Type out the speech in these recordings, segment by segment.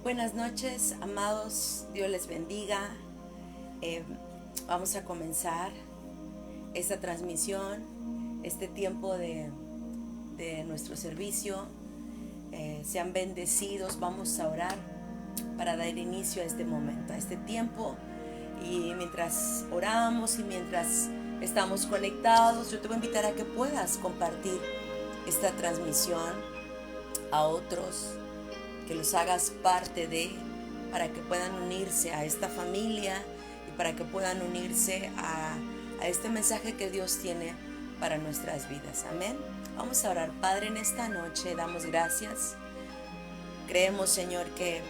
Buenas noches, amados. Dios les bendiga. Vamos a comenzar esta transmisión, este tiempo de nuestro servicio. Sean bendecidos. Vamos a orar para dar inicio a este momento, a este tiempo. Y mientras oramos y mientras estamos conectados, yo te voy a invitar a que puedas compartir esta transmisión a otros, que los hagas parte de, para que puedan unirse a esta familia y para que puedan unirse a este mensaje que Dios tiene para nuestras vidas. Amén. Vamos a orar. Padre, en esta noche damos gracias. Creemos, Señor, que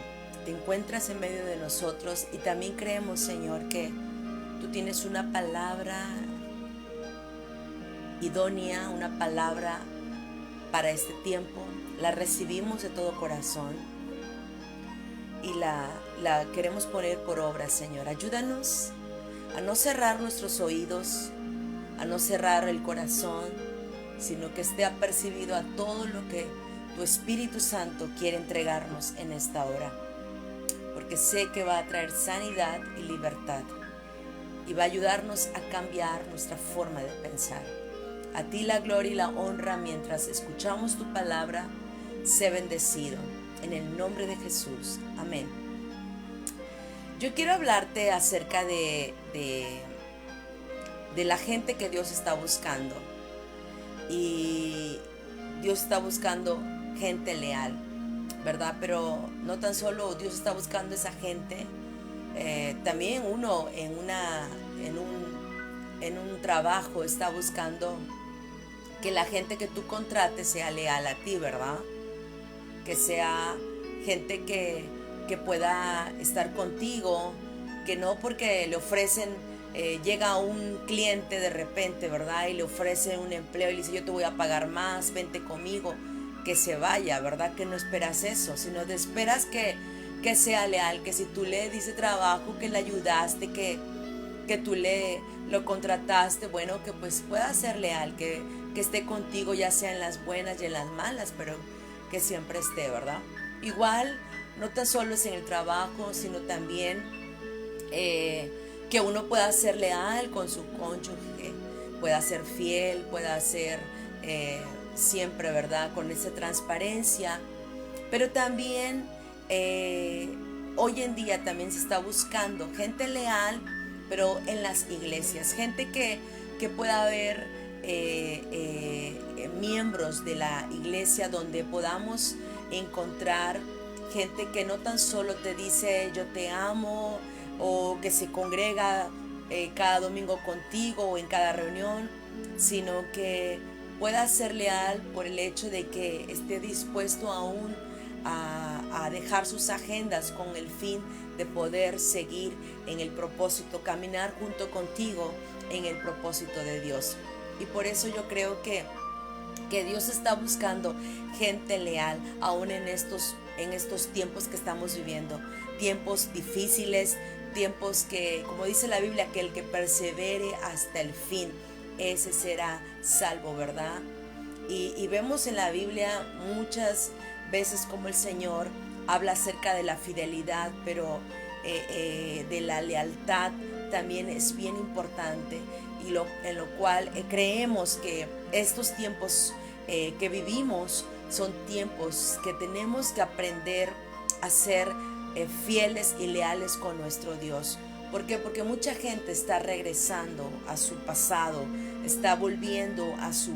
te encuentras en medio de nosotros, y también creemos, Señor, que tú tienes una palabra idónea, una palabra para este tiempo. La recibimos de todo corazón y la queremos poner por obra, Señor. Ayúdanos a no cerrar nuestros oídos, a no cerrar el corazón, sino que esté apercibido a todo lo que tu Espíritu Santo quiere entregarnos en esta hora, porque sé que va a traer sanidad y libertad y va a ayudarnos a cambiar nuestra forma de pensar. A ti la gloria y la honra mientras escuchamos tu palabra. Sé bendecido en el nombre de Jesús. Amén. Yo quiero hablarte acerca de la gente que Dios está buscando. Y Dios está buscando gente leal, ¿verdad? Pero no tan solo Dios está buscando esa gente, también uno en un trabajo está buscando que la gente que tú contrates sea leal a ti, ¿verdad? Que sea gente que pueda estar contigo, que no porque le ofrecen, llega un cliente de repente, ¿verdad? Y le ofrece un empleo y le dice: yo te voy a pagar más, vente conmigo, que se vaya, ¿verdad? Que no esperas eso, sino te esperas que sea leal, que si tú le dices trabajo, que le ayudaste, que tú lo contrataste, bueno, que pues pueda ser leal, que esté contigo ya sea en las buenas y en las malas, pero que siempre esté, ¿verdad? Igual, no tan solo es en el trabajo, sino también que uno pueda ser leal con su cónyuge, pueda ser fiel, pueda ser siempre, ¿verdad? Con esa transparencia. Pero también hoy en día también se está buscando gente leal, pero en las iglesias, gente que pueda haber miembros de la iglesia donde podamos encontrar gente que no tan solo te dice yo te amo, o que se congrega cada domingo contigo o en cada reunión, sino que pueda ser leal por el hecho de que esté dispuesto aún a dejar sus agendas con el fin de poder seguir en el propósito, caminar junto contigo en el propósito de Dios. Y por eso yo creo que Dios está buscando gente leal aún en estos tiempos que estamos viviendo, tiempos difíciles, tiempos que, como dice la Biblia, que el que persevere hasta el fin, ese será salvo, ¿verdad? Y vemos en la Biblia muchas veces como el Señor habla acerca de la fidelidad, pero de la lealtad también es bien importante, y en lo cual creemos que estos tiempos que vivimos son tiempos que tenemos que aprender a ser fieles y leales con nuestro Dios. ¿Por qué? Porque mucha gente está regresando a su pasado, está volviendo a su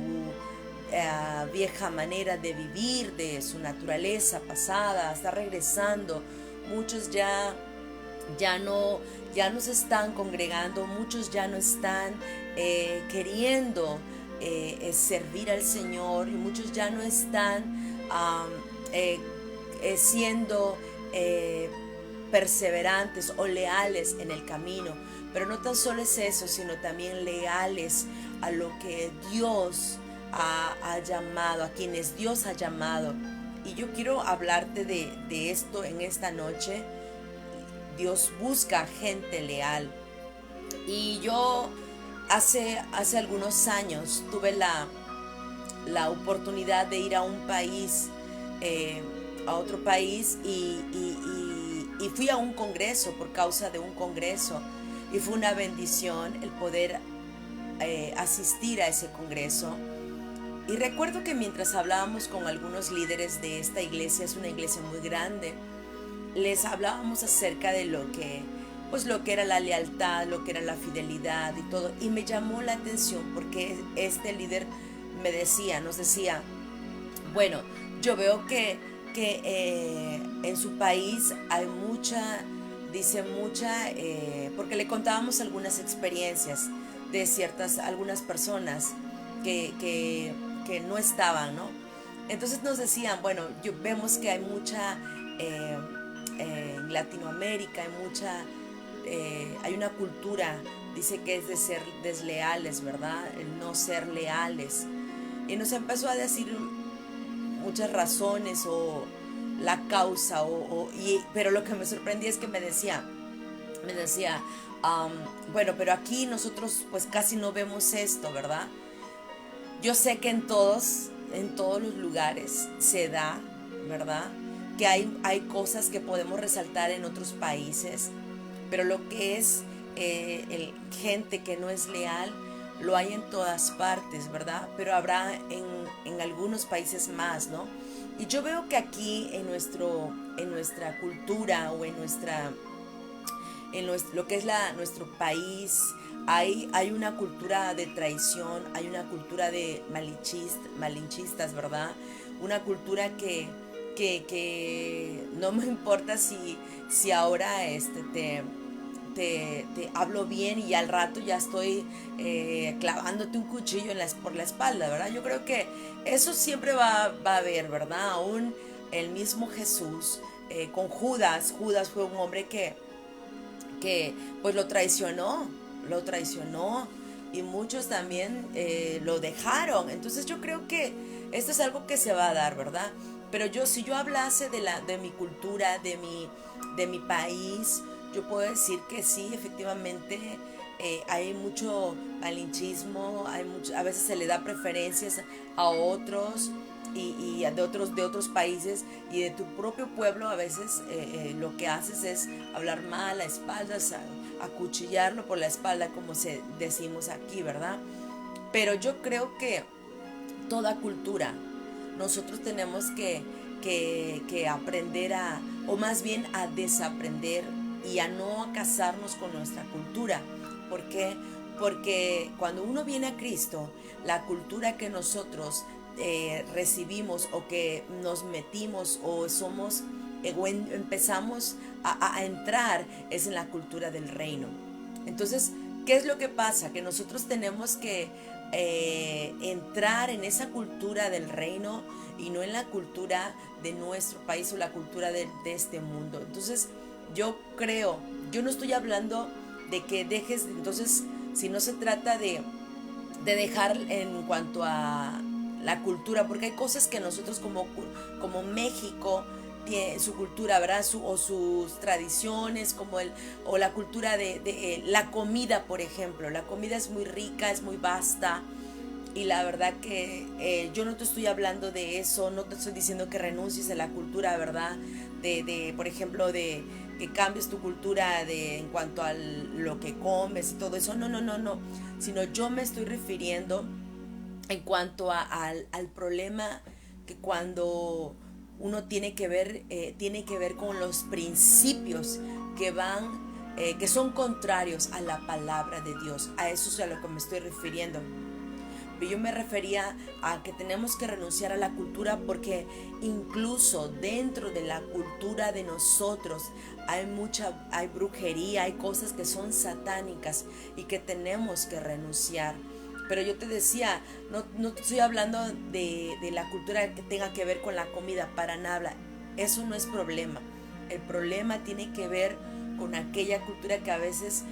vieja manera de vivir, de su naturaleza pasada, está regresando. Muchos ya no se están congregando, muchos ya no están queriendo servir al Señor, y muchos ya no están siendo perseverantes o leales en el camino. Pero no tan solo es eso, sino también leales a lo que Dios ha llamado, a quienes Dios ha llamado. Y yo quiero hablarte de esto en esta noche. Dios busca gente leal. Y yo hace algunos años tuve la oportunidad de ir a un país a otro país y fui a un congreso por causa de un congreso y fue una bendición el poder asistir a ese congreso. Y recuerdo que mientras hablábamos con algunos líderes de esta iglesia, es una iglesia muy grande, les hablábamos acerca de pues lo que era la lealtad, lo que era la fidelidad y todo. Y me llamó la atención porque este líder nos decía, bueno, yo veo que en su país hay porque le contábamos algunas experiencias de algunas personas que no estaban, ¿no? Entonces nos decían, bueno, vemos que hay mucha, en Latinoamérica hay una cultura, dice que es de ser desleales, ¿verdad? El no ser leales. Y nos empezó a decir muchas razones o la causa, pero lo que me sorprendía es que me decía, bueno, pero aquí nosotros pues casi no vemos esto, ¿verdad? Yo sé que en todos los lugares se da, ¿verdad? Que hay cosas que podemos resaltar en otros países, pero lo que es gente que no es leal, lo hay en todas partes, ¿verdad? Pero habrá en algunos países más, ¿no? Y yo veo que aquí en nuestra cultura o lo que es nuestro país, hay una cultura de traición, hay una cultura de malinchistas, ¿verdad? Una cultura que no me importa si ahora te hablo bien y al rato ya estoy clavándote un cuchillo por la espalda, ¿verdad? Yo creo que eso siempre va a haber, ¿verdad? Aún el mismo Jesús con Judas fue un hombre que pues lo traicionó y muchos también lo dejaron. Entonces yo creo que esto es algo que se va a dar, ¿verdad? Pero si yo hablase de mi cultura, de mi país, yo puedo decir que sí, efectivamente hay mucho malinchismo, a veces se le da preferencias a otros y de otros países y de tu propio pueblo. A veces lo que haces es hablar mal a espaldas, acuchillarlo por la espalda, como decimos aquí, ¿verdad? Pero yo creo que toda cultura, nosotros tenemos que aprender o más bien a desaprender y a no casarnos con nuestra cultura. ¿Por qué? Porque cuando uno viene a Cristo, la cultura que nosotros recibimos o que nos metimos o empezamos a entrar es en la cultura del reino. Entonces, ¿qué es lo que pasa? Que nosotros tenemos que entrar en esa cultura del reino y no en la cultura de nuestro país o la cultura de este mundo. Entonces, yo no estoy hablando de que dejes, entonces, si no se trata de dejar en cuanto a la cultura, porque hay cosas que nosotros como México tiene su cultura, ¿verdad? O sus tradiciones, o la cultura de la comida, por ejemplo. La comida es muy rica, es muy vasta. Y la verdad que yo no te estoy hablando de eso, no te estoy diciendo que renuncies a la cultura, ¿verdad? Por ejemplo, de que cambies tu cultura en cuanto a lo que comes y todo eso. No. Sino yo me estoy refiriendo en cuanto al problema que cuando uno tiene que ver con los principios que son contrarios a la palabra de Dios. A eso es a lo que me estoy refiriendo. Yo me refería a que tenemos que renunciar a la cultura porque incluso dentro de la cultura de nosotros hay brujería, hay cosas que son satánicas y que tenemos que renunciar. Pero yo te decía, no te estoy hablando de la cultura que tenga que ver con la comida, para nada. Eso no es problema. El problema tiene que ver con aquella cultura que a veces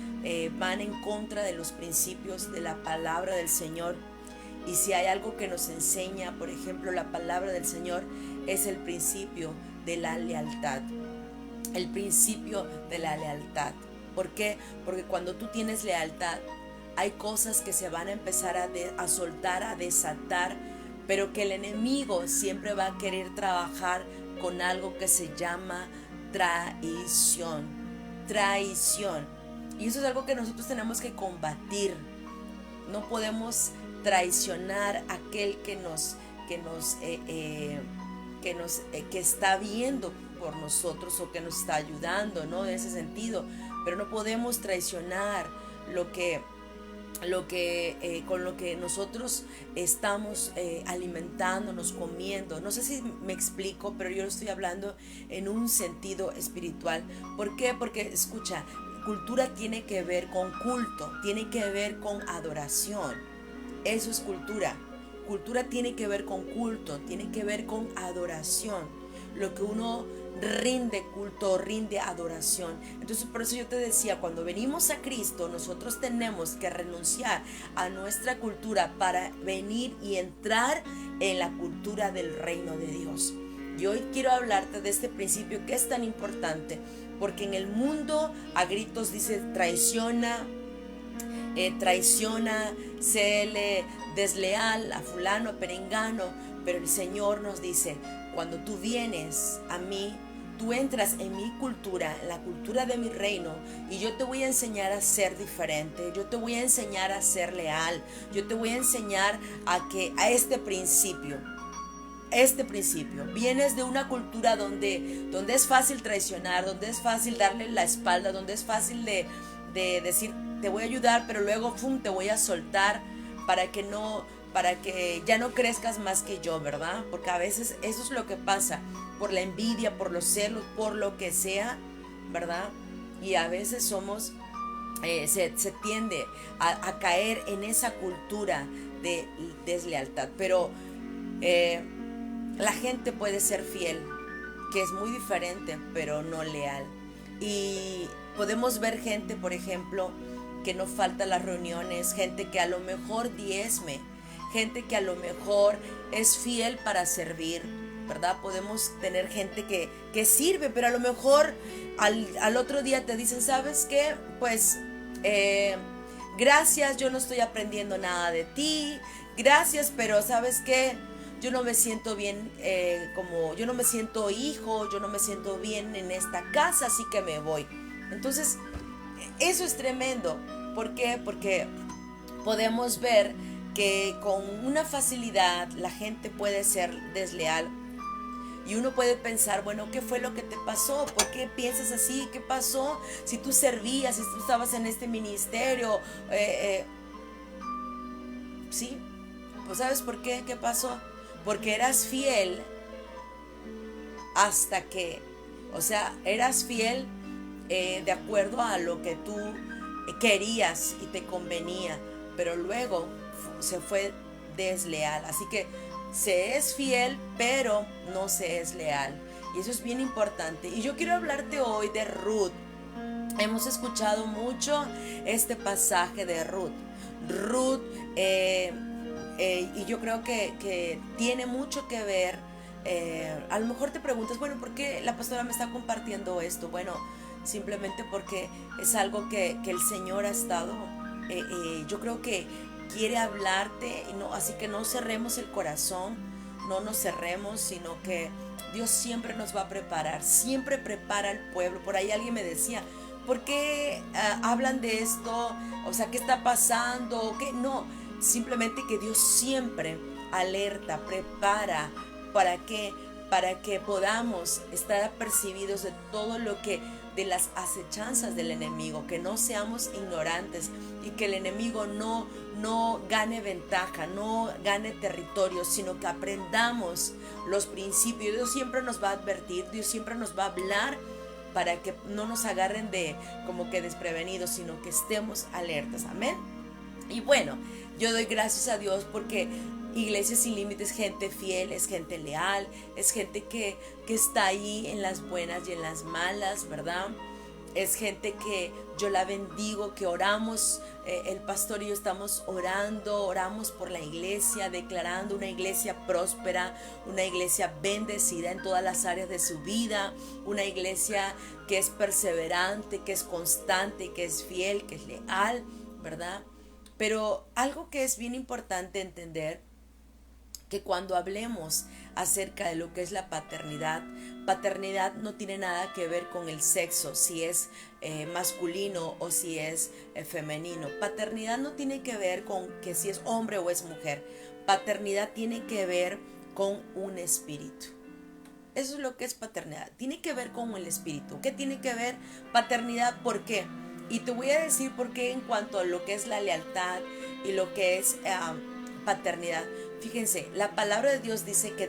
van en contra de los principios de la palabra del Señor. Y si hay algo que nos enseña, por ejemplo, la palabra del Señor, es el principio de la lealtad. El principio de la lealtad. ¿Por qué? Porque cuando tú tienes lealtad, hay cosas que se van a empezar a soltar, a desatar, pero que el enemigo siempre va a querer trabajar con algo que se llama traición. Traición. Y eso es algo que nosotros tenemos que combatir. No podemos traicionar a aquel que está viendo por nosotros o que nos está ayudando, ¿no? En ese sentido. Pero no podemos traicionar con lo que nosotros estamos alimentándonos, comiendo. No sé si me explico, pero yo lo estoy hablando en un sentido espiritual. ¿Por qué? Porque, escucha, cultura tiene que ver con culto, tiene que ver con adoración. Eso es cultura. Cultura tiene que ver con culto, tiene que ver con adoración. Lo que uno rinde culto, rinde adoración. Entonces por eso yo te decía, cuando venimos a Cristo, nosotros tenemos que renunciar a nuestra cultura para venir y entrar en la cultura del reino de Dios. Y hoy quiero hablarte de este principio que es tan importante, porque en el mundo a gritos dice traiciona, séle desleal a fulano, a perengano, pero el Señor nos dice, cuando tú vienes a mí, tú entras en mi cultura, en la cultura de mi reino, y yo te voy a enseñar a ser diferente, yo te voy a enseñar a ser leal, yo te voy a enseñar a este principio. Vienes de una cultura donde es fácil traicionar, donde es fácil darle la espalda, donde es fácil de decir te voy a ayudar, pero luego te voy a soltar para que ya no crezcas más que yo, ¿verdad? Porque a veces eso es lo que pasa, por la envidia, por los celos, por lo que sea, ¿verdad? Y a veces se tiende a caer en esa cultura de deslealtad, pero la gente puede ser fiel, que es muy diferente, pero no leal. Y podemos ver gente, por ejemplo, que no falta las reuniones, gente que a lo mejor diezme, gente que a lo mejor es fiel para servir, ¿verdad? Podemos tener gente que sirve, pero a lo mejor al otro día te dicen, ¿sabes qué? Pues gracias, yo no estoy aprendiendo nada de ti, gracias, pero ¿sabes qué? Yo no me siento bien, yo no me siento hijo, yo no me siento bien en esta casa, así que me voy. Entonces, eso es tremendo. ¿Por qué? Porque podemos ver que con una facilidad la gente puede ser desleal. Y uno puede pensar, bueno, ¿qué fue lo que te pasó? ¿Por qué piensas así? ¿Qué pasó? Si tú servías, si tú estabas en este ministerio. Sí, pues ¿sabes por qué? ¿Qué pasó? Porque eras fiel hasta que, eras fiel de acuerdo a lo que tú querías y te convenía, pero luego se fue desleal. Así que se es fiel, pero no se es leal. Y eso es bien importante. Y yo quiero hablarte hoy de Ruth. Hemos escuchado mucho este pasaje de Ruth. Ruth, y yo creo que tiene mucho que ver. A lo mejor te preguntas, bueno, ¿por qué la pastora me está compartiendo esto? Bueno, simplemente porque es algo que el Señor ha estado, yo creo que quiere hablarte, así que no cerremos el corazón, no nos cerremos, sino que Dios siempre nos va a preparar, siempre prepara al pueblo. Por ahí alguien me decía, ¿por qué hablan de esto? ¿Qué está pasando? ¿Qué? No, simplemente que Dios siempre alerta, prepara, ¿para qué? Para que podamos estar apercibidos de todo lo que, de las acechanzas del enemigo, que no seamos ignorantes y que el enemigo no gane ventaja, no gane territorio, sino que aprendamos los principios. Dios siempre nos va a advertir, Dios siempre nos va a hablar para que no nos agarren como que desprevenidos, sino que estemos alertas. Amén. Y bueno, yo doy gracias a Dios porque Iglesia Sin Límites es gente fiel, es gente leal, es gente que está ahí en las buenas y en las malas, ¿verdad? Es gente que yo la bendigo, que oramos, el pastor y yo estamos oramos por la iglesia, declarando una iglesia próspera, una iglesia bendecida en todas las áreas de su vida, una iglesia que es perseverante, que es constante, que es fiel, que es leal, ¿verdad? Pero algo que es bien importante entender, que cuando hablemos acerca de lo que es la paternidad, paternidad no tiene nada que ver con el sexo, si es masculino o si es femenino. Paternidad no tiene que ver con que si es hombre o es mujer. Paternidad tiene que ver con un espíritu. Eso es lo que es paternidad. Tiene que ver con el espíritu. ¿Qué tiene que ver paternidad? ¿Por qué? Y te voy a decir por qué en cuanto a lo que es la lealtad y lo que es paternidad. Fíjense, la palabra de Dios dice que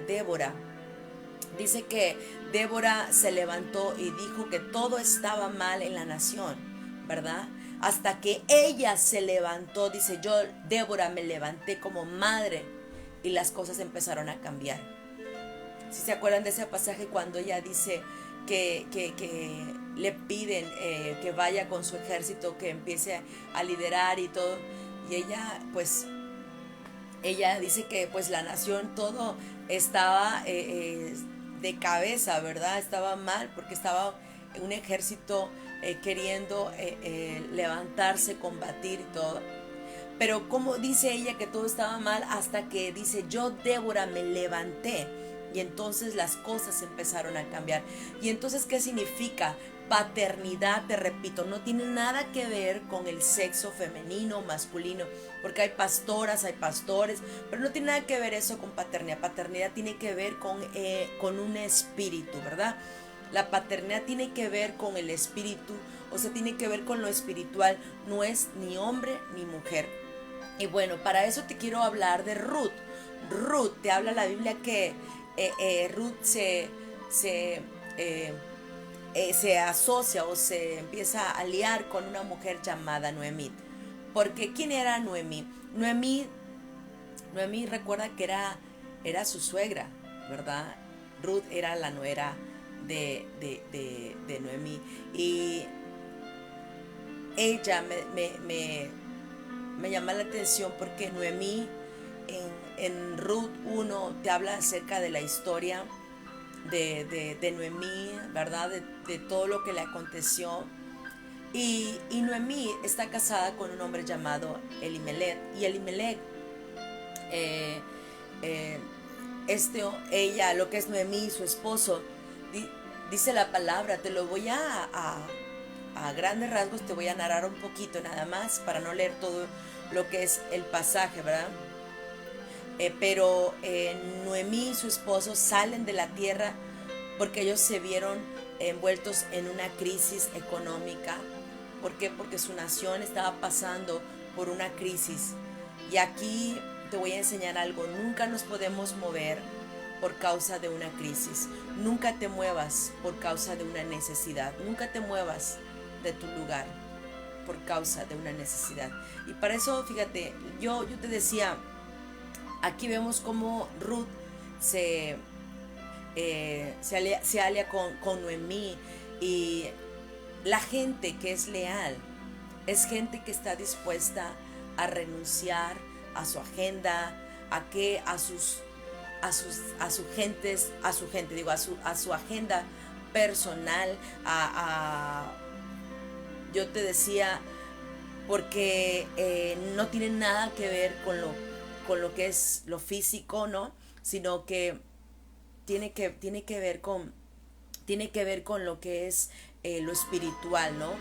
Débora se levantó y dijo que todo estaba mal en la nación, ¿verdad? Hasta que ella se levantó, dice, yo, Débora, me levanté como madre y las cosas empezaron a cambiar. Si se acuerdan de ese pasaje cuando ella dice que le piden que vaya con su ejército, que empiece a liderar y todo, y ella dice que pues la nación todo estaba de cabeza, ¿verdad? Estaba mal porque estaba un ejército queriendo levantarse, combatir y todo. Pero como dice ella que todo estaba mal hasta que dice, yo, Débora, me levanté. Y entonces las cosas empezaron a cambiar. Y entonces, ¿qué significa? Paternidad, te repito, no tiene nada que ver con el sexo femenino o masculino, porque hay pastoras, hay pastores, pero no tiene nada que ver eso con paternidad. Paternidad tiene que ver con un espíritu, ¿verdad? La paternidad tiene que ver con el espíritu, o sea, tiene que ver con lo espiritual, no es ni hombre ni mujer. Y bueno, para eso te quiero hablar de Ruth. Ruth, te habla la Biblia que Ruth se asocia o se empieza a aliar con una mujer llamada Noemí. Porque ¿quién era Noemí? Noemí recuerda que era su suegra, ¿verdad? Ruth era la nuera de Noemí. Y ella me llama la atención porque Noemí en Ruth 1 te habla acerca de la historia de Noemí, ¿verdad? De todo lo que le aconteció. Y Noemí está casada con un hombre llamado Elimelech. Y Elimelech, ella, lo que es Noemí, su esposo, dice la palabra, te lo voy a grandes rasgos, te voy a narrar un poquito nada más para no leer todo lo que es el pasaje, ¿verdad? Pero Noemí y su esposo salen de la tierra porque ellos se vieron envueltos en una crisis económica. ¿Por qué? Porque su nación estaba pasando por una crisis. Y aquí te voy a enseñar algo. Nunca nos podemos mover por causa de una crisis. Nunca te muevas por causa de una necesidad. Nunca te muevas de tu lugar por causa de una necesidad. Y para eso, fíjate, yo te decía, aquí vemos cómo Ruth se alia con Noemí, y la gente que es leal es gente que está dispuesta a renunciar a su agenda, a su agenda personal, yo te decía, porque no tiene nada que ver con lo que es lo físico, ¿no? Sino que tiene que ver con lo que es lo espiritual, ¿no?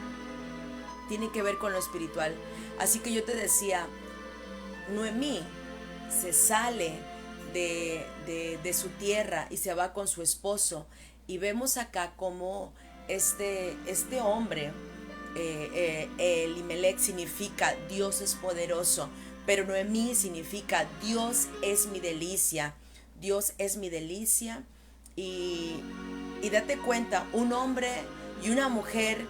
Tiene que ver con lo espiritual. Así que yo te decía, Noemí se sale de su tierra y se va con su esposo, y vemos acá como este hombre, Elimelech, significa Dios es poderoso, pero Noemí significa Dios es mi delicia. Dios es mi delicia. Y date cuenta, un hombre y una mujer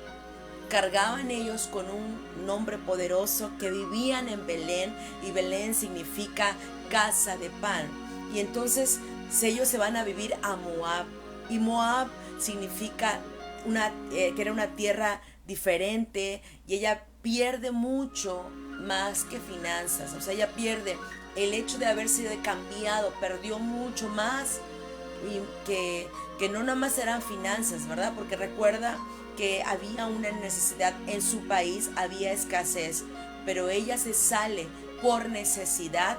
cargaban ellos con un nombre poderoso, que vivían en Belén, y Belén significa casa de pan. Y entonces ellos se van a vivir a Moab, y Moab significa que era una tierra diferente, y ella pierde mucho más que finanzas. O sea, ella pierde el hecho de haber sido cambiado, perdió mucho más, y que no nada más eran finanzas, ¿verdad? Porque recuerda que había una necesidad en su país, había escasez, pero ella se sale por necesidad.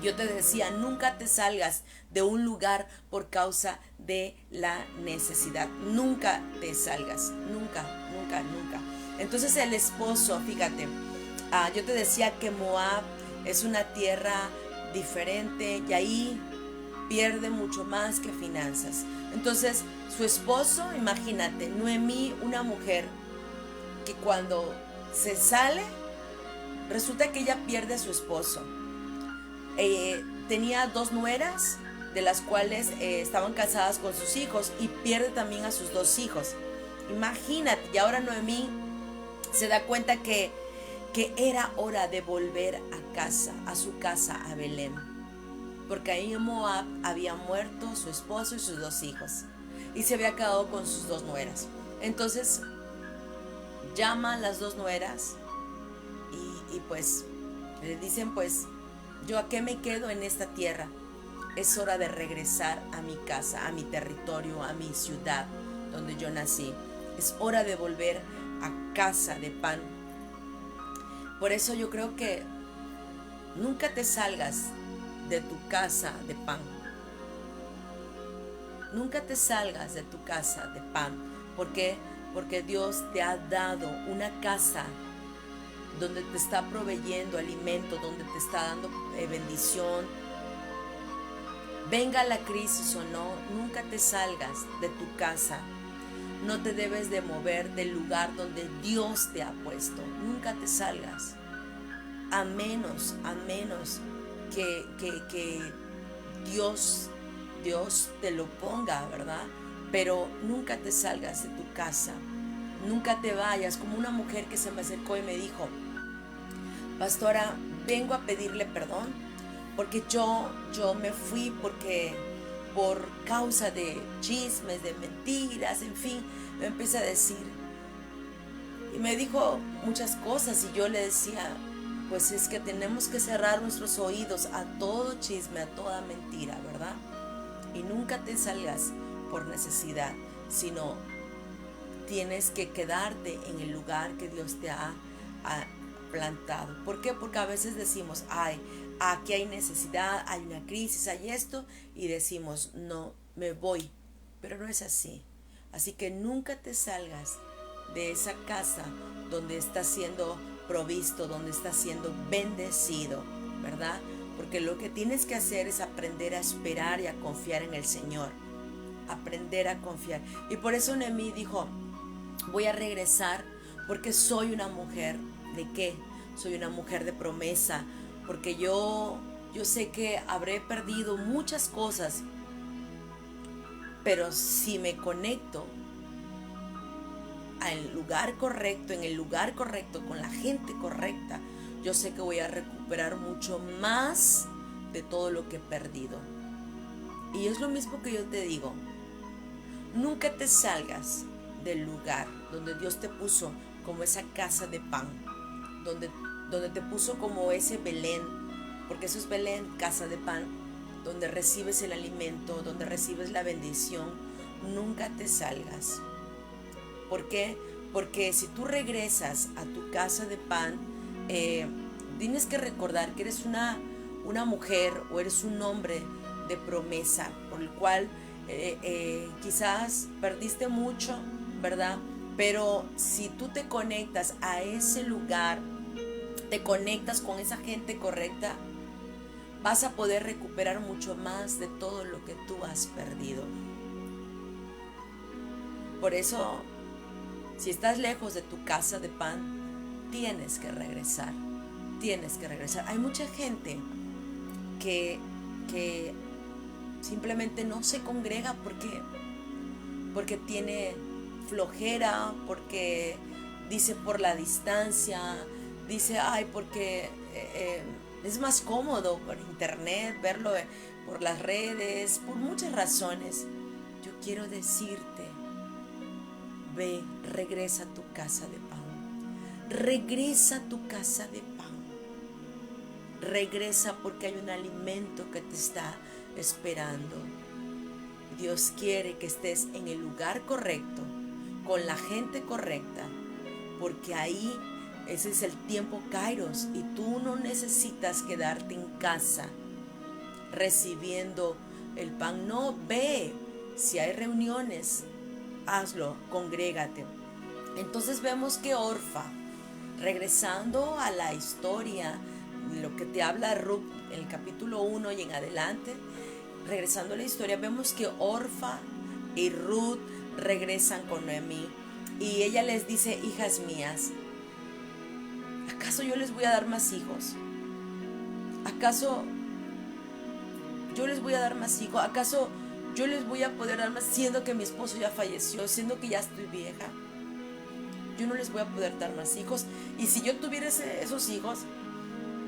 Yo te decía, nunca te salgas de un lugar por causa de la necesidad. Nunca te salgas, nunca, nunca, nunca. Entonces el esposo, fíjate, yo te decía que Moab es una tierra diferente y ahí pierde mucho más que finanzas. Entonces su esposo, imagínate, Noemí, una mujer que cuando se sale, resulta que ella pierde a su esposo. Tenía 2 nueras, de las cuales estaban casadas con sus hijos, y pierde también a sus 2 hijos. Imagínate, y ahora Noemí se da cuenta que era hora de volver a casa, a su casa, a Belén, porque ahí en Moab había muerto su esposo y sus 2 hijos, y se había quedado con sus 2 nueras. Entonces llama a las 2 nueras y pues le dicen, pues, ¿yo a qué me quedo en esta tierra? Es hora de regresar a mi casa, a mi territorio, a mi ciudad donde yo nací. Es hora de volver a casa de pan. Por eso yo creo que nunca te salgas de tu casa de pan. Nunca te salgas de tu casa de pan. ¿Por qué? Porque Dios te ha dado una casa donde te está proveyendo alimento, donde te está dando bendición. Venga la crisis o no, nunca te salgas de tu casa. No te debes de mover del lugar donde Dios te ha puesto. Nunca te salgas. A menos que Dios te lo ponga, ¿verdad? Pero nunca te salgas de tu casa. Nunca te vayas. Como una mujer que se me acercó y me dijo, pastora, vengo a pedirle perdón porque yo me fui por causa de chismes, de mentiras, en fin, me empieza a decir. Y me dijo muchas cosas y yo le decía, pues es que tenemos que cerrar nuestros oídos a todo chisme, a toda mentira, ¿verdad? Y nunca te salgas por necesidad, sino tienes que quedarte en el lugar que Dios te ha plantado. ¿Por qué? Porque a veces decimos, ay, aquí hay necesidad, hay una crisis, hay esto, y decimos, no, me voy. Pero no es así. Así que nunca te salgas de esa casa donde estás siendo provisto, donde estás siendo bendecido, ¿verdad? Porque lo que tienes que hacer es aprender a esperar y a confiar en el Señor. Aprender a confiar. Y por eso Noemí dijo, voy a regresar porque soy una mujer ¿de qué? Soy una mujer de promesa, porque yo sé que habré perdido muchas cosas, pero si me conecto al lugar correcto, en el lugar correcto, con la gente correcta, yo sé que voy a recuperar mucho más de todo lo que he perdido. Y es lo mismo que yo te digo, nunca te salgas del lugar donde Dios te puso como esa casa de pan, donde te puso como ese Belén, porque eso es Belén, casa de pan, donde recibes el alimento, donde recibes la bendición. Nunca te salgas. ¿Por qué? Porque si tú regresas a tu casa de pan, tienes que recordar que eres una mujer o eres un hombre de promesa, por el cual quizás perdiste mucho, ¿verdad? Pero si tú te conectas a ese lugar, te conectas con esa gente correcta, vas a poder recuperar mucho más de todo lo que tú has perdido. Por eso, si estás lejos de tu casa de pan, tienes que regresar. Tienes que regresar. Hay mucha gente que simplemente no se congrega porque tiene flojera, porque dice por la distancia, dice, ay, porque es más cómodo por internet, verlo por las redes, por muchas razones. Yo quiero decirte, ve, regresa a tu casa de pan. Regresa a tu casa de pan. Regresa porque hay un alimento que te está esperando. Dios quiere que estés en el lugar correcto, con la gente correcta, porque ahí ese es el tiempo Kairos y tú no necesitas quedarte en casa. recibiendo el pan. No, ve, si hay reuniones, hazlo, congrégate. Entonces vemos que Orfa, regresando a la historia, lo que te habla Ruth en el capítulo 1 y en adelante, regresando a la historia, vemos que Orfa y Ruth regresan con Noemí y ella les dice: hijas mías, ¿acaso yo les voy a dar más hijos? ¿Acaso yo les voy a dar más hijos? ¿Acaso yo les voy a poder dar más, siendo que mi esposo ya falleció, siendo que ya estoy vieja? Yo no les voy a poder dar más hijos. Y si yo tuviera esos hijos,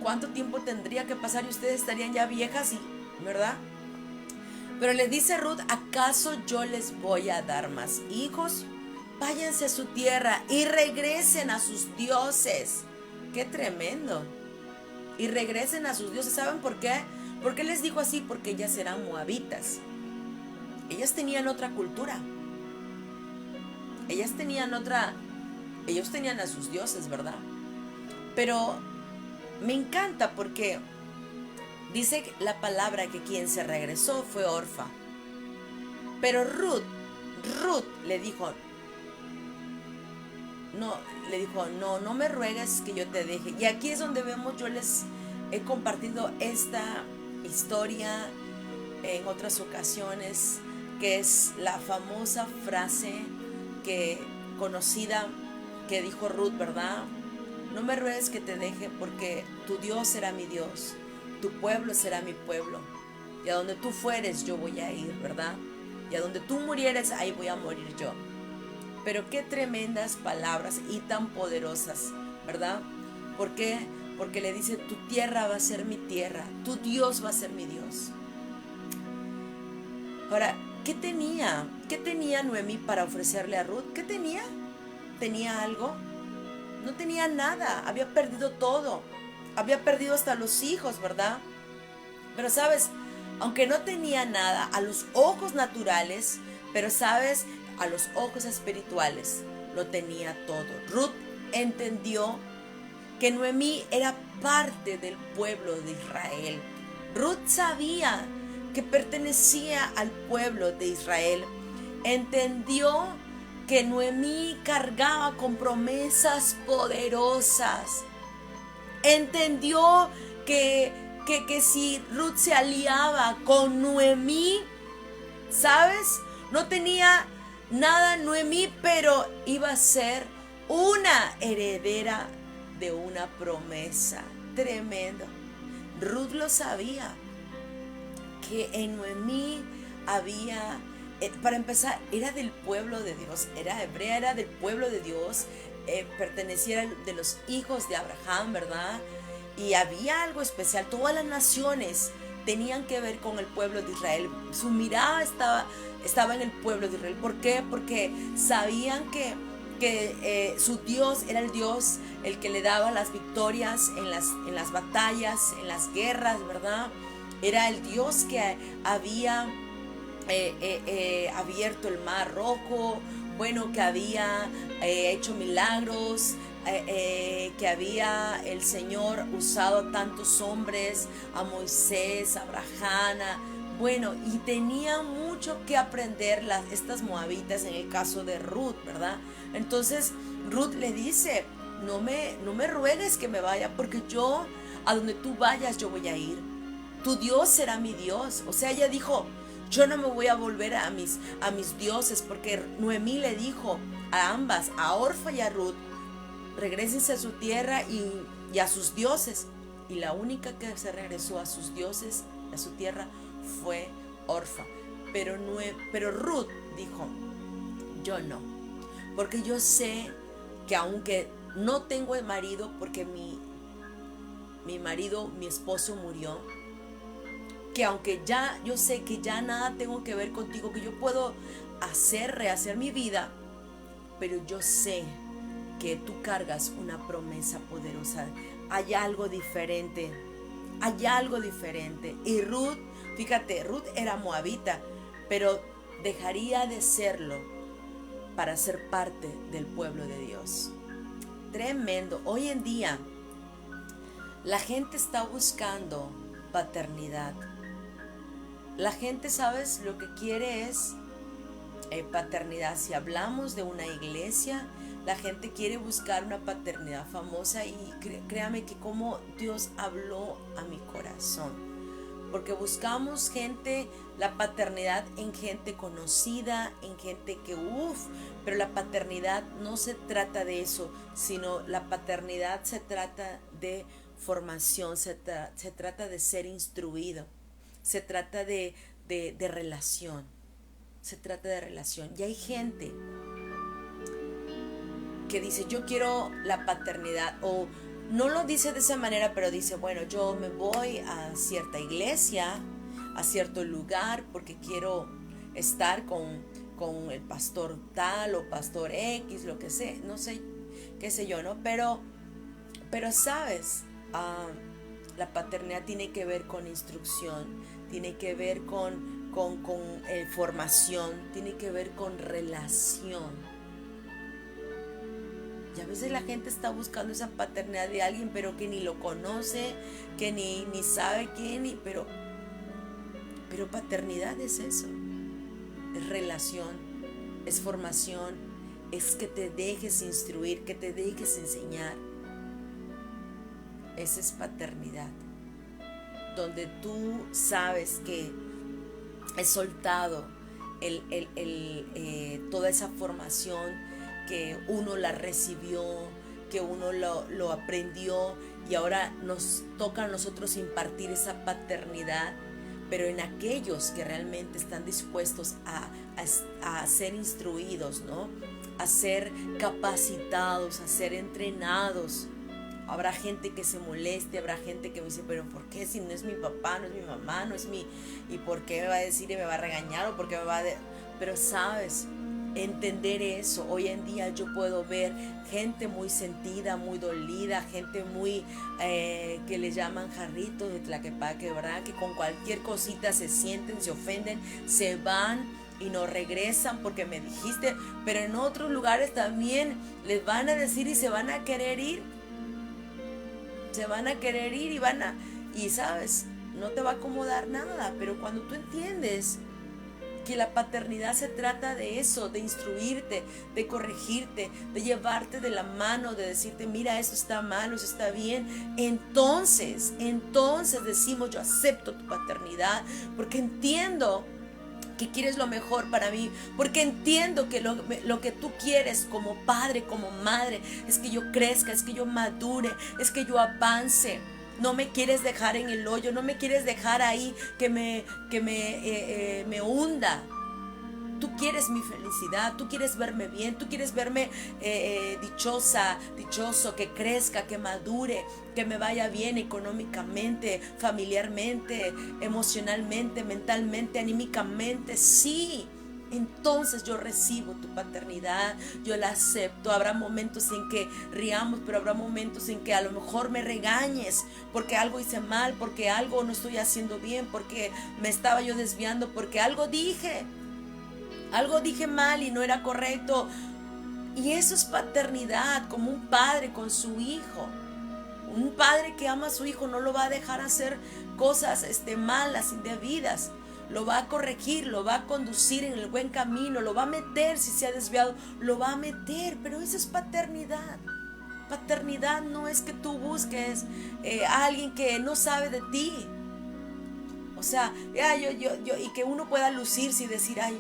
¿cuánto tiempo tendría que pasar y ustedes estarían ya viejas? ¿Verdad? Pero le dice Ruth: ¿acaso yo les voy a dar más hijos? Váyanse a su tierra y regresen a sus dioses. ¡Qué tremendo! Y regresen a sus dioses. ¿Saben por qué? ¿Por qué les digo así? Porque ellas eran moabitas. Ellas tenían otra cultura. Ellos tenían a sus dioses, ¿verdad? Pero me encanta porque dice la palabra que quien se regresó fue Orfa. Pero Ruth le dijo, no me ruegues que yo te deje. Y aquí es donde vemos, yo les he compartido esta historia en otras ocasiones, que es la famosa frase conocida que dijo Ruth, ¿verdad? No me ruegues que te deje, porque tu Dios será mi Dios, tu pueblo será mi pueblo, y a donde tú fueres yo voy a ir, ¿verdad? Y a donde tú murieres, ahí voy a morir yo. Pero qué tremendas palabras y tan poderosas, ¿verdad? ¿Por qué? Porque le dice: tu tierra va a ser mi tierra, tu Dios va a ser mi Dios. Ahora, ¿qué tenía Noemí para ofrecerle a Ruth? ¿Qué tenía? ¿Tenía algo? No tenía nada, había perdido todo, había perdido hasta los hijos, ¿verdad? Pero sabes, aunque no tenía nada a los ojos naturales, pero sabes, a los ojos espirituales lo tenía todo. Ruth entendió que Noemí era parte del pueblo de Israel. Ruth sabía que pertenecía al pueblo de Israel. Entendió que Noemí cargaba con promesas poderosas. Entendió que si Ruth se aliaba con Noemí, ¿sabes? No tenía nada Noemí, pero iba a ser una heredera de una promesa. Tremendo. Ruth lo sabía, que en Noemí había, para empezar, era del pueblo de Dios, era hebrea, era del pueblo de Dios, pertenecía de los hijos de Abraham, ¿verdad? Y había algo especial. Todas las naciones tenían que ver con el pueblo de Israel. Su mirada estaba en el pueblo de Israel. ¿Por qué? Porque sabían que su Dios era el Dios el que le daba las victorias en las batallas, en las guerras, ¿verdad? Era el Dios que había abierto el mar rojo, bueno, que había hecho milagros, que había el Señor usado a tantos hombres, a Moisés, a Abraham, bueno, y tenía mucho que aprender estas moabitas en el caso de Ruth, ¿verdad? Entonces Ruth le dice: no me ruegues que me vaya, porque yo, a donde tú vayas, yo voy a ir. Tu Dios será mi Dios. O sea, ella dijo: yo no me voy a volver a mis dioses, porque Noemí le dijo a ambas, a Orfa y a Ruth: regrésense a su tierra y a sus dioses. Y la única que se regresó a sus dioses, a su tierra, fue Orfa. Pero Ruth dijo: yo no, porque yo sé que aunque no tengo el marido, porque mi marido, mi esposo murió, que aunque ya yo sé que ya nada tengo que ver contigo, que yo puedo rehacer mi vida, pero yo sé que tú cargas una promesa poderosa. Hay algo diferente. Y Ruth, fíjate, Ruth era moabita, pero dejaría de serlo para ser parte del pueblo de Dios. Tremendo. Hoy en día la gente está buscando paternidad. La gente, ¿sabes? Lo que quiere es paternidad. Si hablamos de una iglesia, la gente quiere buscar una paternidad famosa y créame que como Dios habló a mi corazón. Porque buscamos gente, la paternidad en gente conocida, en gente que pero la paternidad no se trata de eso, sino la paternidad se trata de formación, se trata de ser instruido, se trata de relación, se trata de relación. Y hay gente que dice, yo quiero la paternidad, o no lo dice de esa manera, pero dice, bueno, yo me voy a cierta iglesia, a cierto lugar, porque quiero estar con el pastor tal o pastor X, lo que sé, no sé, qué sé yo, ¿no? Pero sabes, la paternidad tiene que ver con instrucción, tiene que ver con formación, tiene que ver con relación. Y a veces la gente está buscando esa paternidad de alguien, pero que ni lo conoce, que ni sabe quién, pero paternidad es eso, es relación, es formación, es que te dejes instruir, que te dejes enseñar. Esa es paternidad, donde tú sabes que es soltado toda esa formación, que uno la recibió, que uno lo aprendió, y ahora nos toca a nosotros impartir esa paternidad, pero en aquellos que realmente están dispuestos a ser instruidos, ¿no? A ser capacitados, a ser entrenados. Habrá gente que se moleste, habrá gente que me dice, pero ¿por qué? Si no es mi papá, no es mi mamá, no es mi... ¿Y por qué me va a decir y me va a regañar? ¿O por qué me va a...? Pero sabes, entender eso. Hoy en día yo puedo ver gente muy sentida, muy dolida, gente muy que le llaman jarritos de Tlaquepaque, ¿verdad? Que con cualquier cosita se sienten, se ofenden, se van y no regresan porque me dijiste, pero en otros lugares también les van a decir y se van a querer ir. Se van a querer ir y sabes, no te va a acomodar nada, pero cuando tú entiendes que la paternidad se trata de eso, de instruirte, de corregirte, de llevarte de la mano, de decirte, mira, eso está mal, eso está bien, entonces decimos, yo acepto tu paternidad, porque entiendo que quieres lo mejor para mí, porque entiendo que lo que tú quieres como padre, como madre, es que yo crezca, es que yo madure, es que yo avance. No me quieres dejar en el hoyo, no me quieres dejar ahí que me hunda. Tú quieres mi felicidad, tú quieres verme bien, tú quieres verme dichosa, dichoso, que crezca, que madure, que me vaya bien económicamente, familiarmente, emocionalmente, mentalmente, anímicamente. Sí, entonces yo recibo tu paternidad, yo la acepto. Habrá momentos en que riamos, pero habrá momentos en que a lo mejor me regañes porque algo hice mal, porque algo no estoy haciendo bien, porque me estaba yo desviando, porque algo dije mal y no era correcto. Y eso es paternidad, como un padre con su hijo. Un padre que ama a su hijo no lo va a dejar hacer cosas malas, indebidas. Lo va a corregir, lo va a conducir en el buen camino, lo va a meter si se ha desviado, lo va a meter. Pero eso es paternidad. Paternidad no es que tú busques a alguien que no sabe de ti. O sea, y que uno pueda lucirse y decir, ay,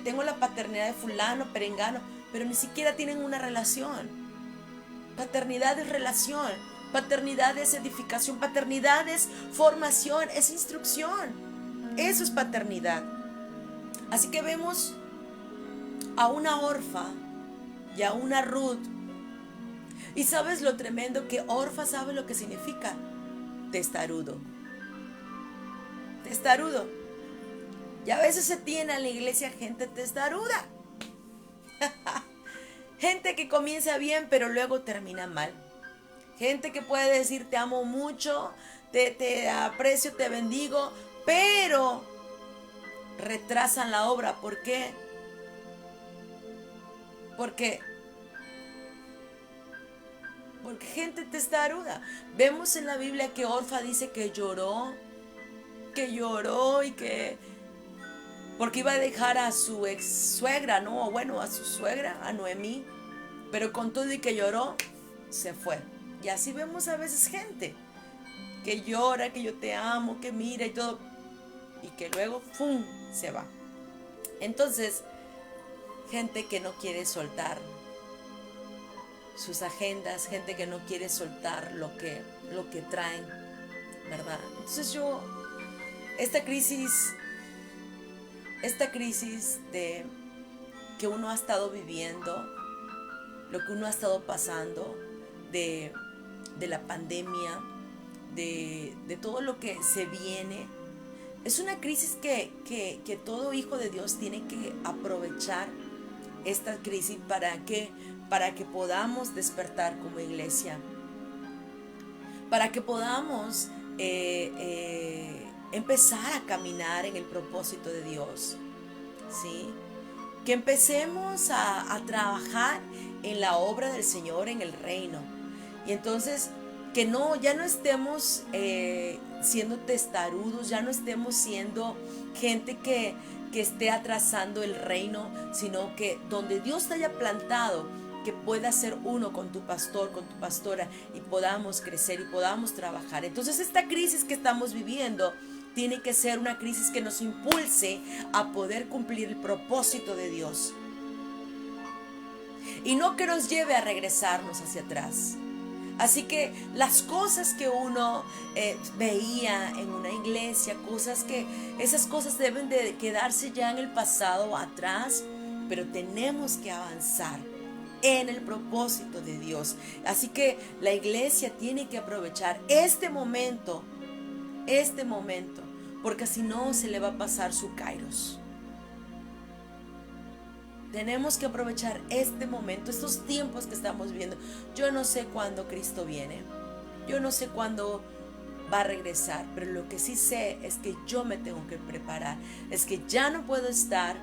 tengo la paternidad de fulano, perengano, pero ni siquiera tienen una relación. Paternidad es relación, paternidad es edificación, paternidad es formación, es instrucción. Eso es paternidad. Así que vemos a una Orfa y a una Ruth. Y sabes lo tremendo, que Orfa sabe lo que significa testarudo. Testarudo. Y a veces se tiene en la iglesia gente testaruda. Gente que comienza bien pero luego termina mal. Gente que puede decir te amo mucho, te aprecio, te bendigo, pero retrasan la obra. ¿Por qué? Porque gente testaruda. Vemos en la Biblia que Orfa dice que lloró y que porque iba a dejar a su ex suegra, ¿no? O bueno, a su suegra, a Noemí, pero con todo y que lloró, se fue. Y así vemos a veces gente que llora, que yo te amo, que mira y todo, y que luego, ¡pum!, se va. Entonces, gente que no quiere soltar sus agendas, gente que no quiere soltar lo que traen, ¿verdad? Entonces esta crisis de que uno ha estado viviendo, lo que uno ha estado pasando, de la pandemia, de todo lo que se viene, es una crisis que todo hijo de Dios tiene que aprovechar esta crisis para que podamos despertar como iglesia, para que podamos empezar a caminar en el propósito de Dios, ¿sí? Que empecemos a trabajar en la obra del Señor, en el reino. Y entonces, que ya no estemos siendo testarudos, ya no estemos siendo gente que esté atrasando el reino, sino que donde Dios te haya plantado, que pueda ser uno con tu pastor, con tu pastora, y podamos crecer y podamos trabajar. Entonces esta crisis que estamos viviendo tiene que ser una crisis que nos impulse a poder cumplir el propósito de Dios, y no que nos lleve a regresarnos hacia atrás. Así que las cosas que uno veía en una iglesia, esas cosas deben de quedarse ya en el pasado, atrás, pero tenemos que avanzar en el propósito de Dios. Así que la iglesia tiene que aprovechar este momento, porque si no se le va a pasar su kairos. Tenemos que aprovechar este momento, estos tiempos que estamos viviendo. Yo no sé cuándo Cristo viene, yo no sé cuándo va a regresar, pero lo que sí sé es que yo me tengo que preparar. Es que ya no puedo estar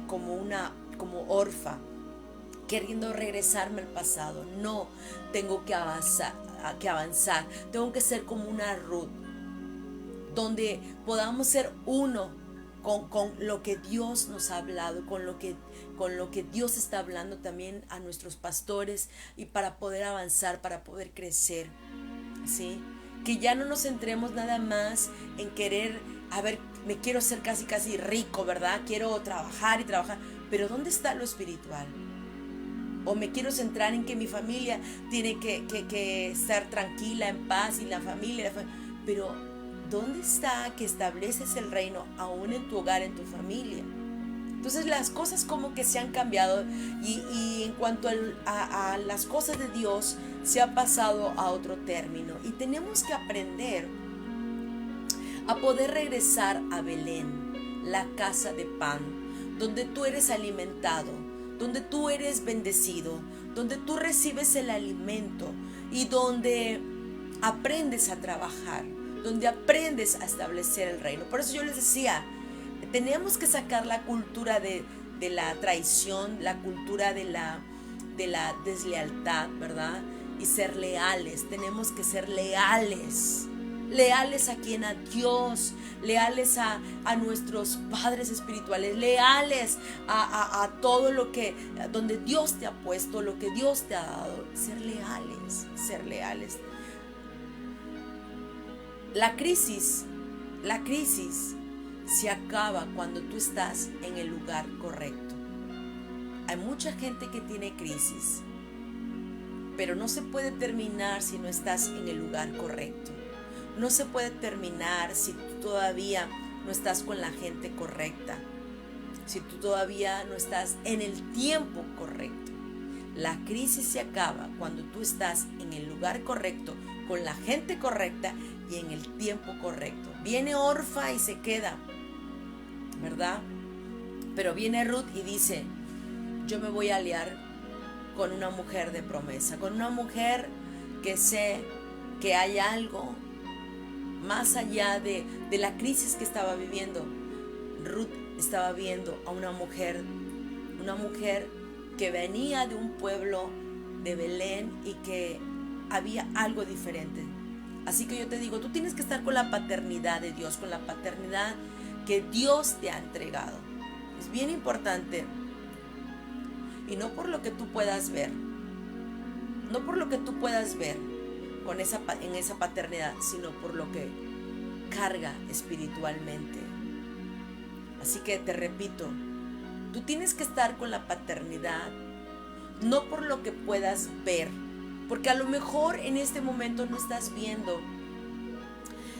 como orfa, queriendo regresarme al pasado. No, tengo que avanzar. Tengo que ser como una Ruth, donde podamos ser uno con lo que Dios nos ha hablado, con lo que Dios está hablando también a nuestros pastores, y para poder avanzar, para poder crecer, ¿sí? Que ya no nos centremos nada más en querer, me quiero ser casi rico, ¿verdad? Quiero trabajar y trabajar, pero ¿dónde está lo espiritual? O me quiero centrar en que mi familia tiene que estar tranquila, en paz, y la familia, pero ¿dónde está que estableces el reino aún en tu hogar, en tu familia? Entonces las cosas como que se han cambiado, y en cuanto a las cosas de Dios se ha pasado a otro término, y tenemos que aprender a poder regresar a Belén, la casa de pan, donde tú eres alimentado, donde tú eres bendecido, donde tú recibes el alimento, y donde aprendes a trabajar, donde aprendes a establecer el reino. Por eso yo les decía, tenemos que sacar la cultura de la traición, la cultura de la deslealtad, ¿verdad? Y ser leales. Tenemos que ser leales. Leales a quién, a Dios, leales a nuestros padres espirituales, leales a todo lo que, donde Dios te ha puesto, lo que Dios te ha dado. Ser leales. La crisis se acaba cuando tú estás en el lugar correcto. Hay mucha gente que tiene crisis, pero no se puede terminar si no estás en el lugar correcto. No se puede terminar si tú todavía no estás con la gente correcta, si tú todavía no estás en el tiempo correcto. La crisis se acaba cuando tú estás en el lugar correcto, con la gente correcta y en el tiempo correcto. Viene Orfa y se queda, ¿verdad? Pero viene Ruth y dice, yo me voy a aliar con una mujer de promesa, con una mujer que sé que hay algo más allá de la crisis que estaba viviendo. Ruth estaba viendo a una mujer que venía de un pueblo de Belén y que había algo diferente. Así que yo te digo, tú tienes que estar con la paternidad de Dios, con la paternidad que Dios te ha entregado. Es bien importante. Y no por lo que tú puedas ver, no por lo que tú puedas ver en esa paternidad, sino por lo que carga espiritualmente. Así que te repito, tú tienes que estar con la paternidad, no por lo que puedas ver, porque a lo mejor en este momento no estás viendo.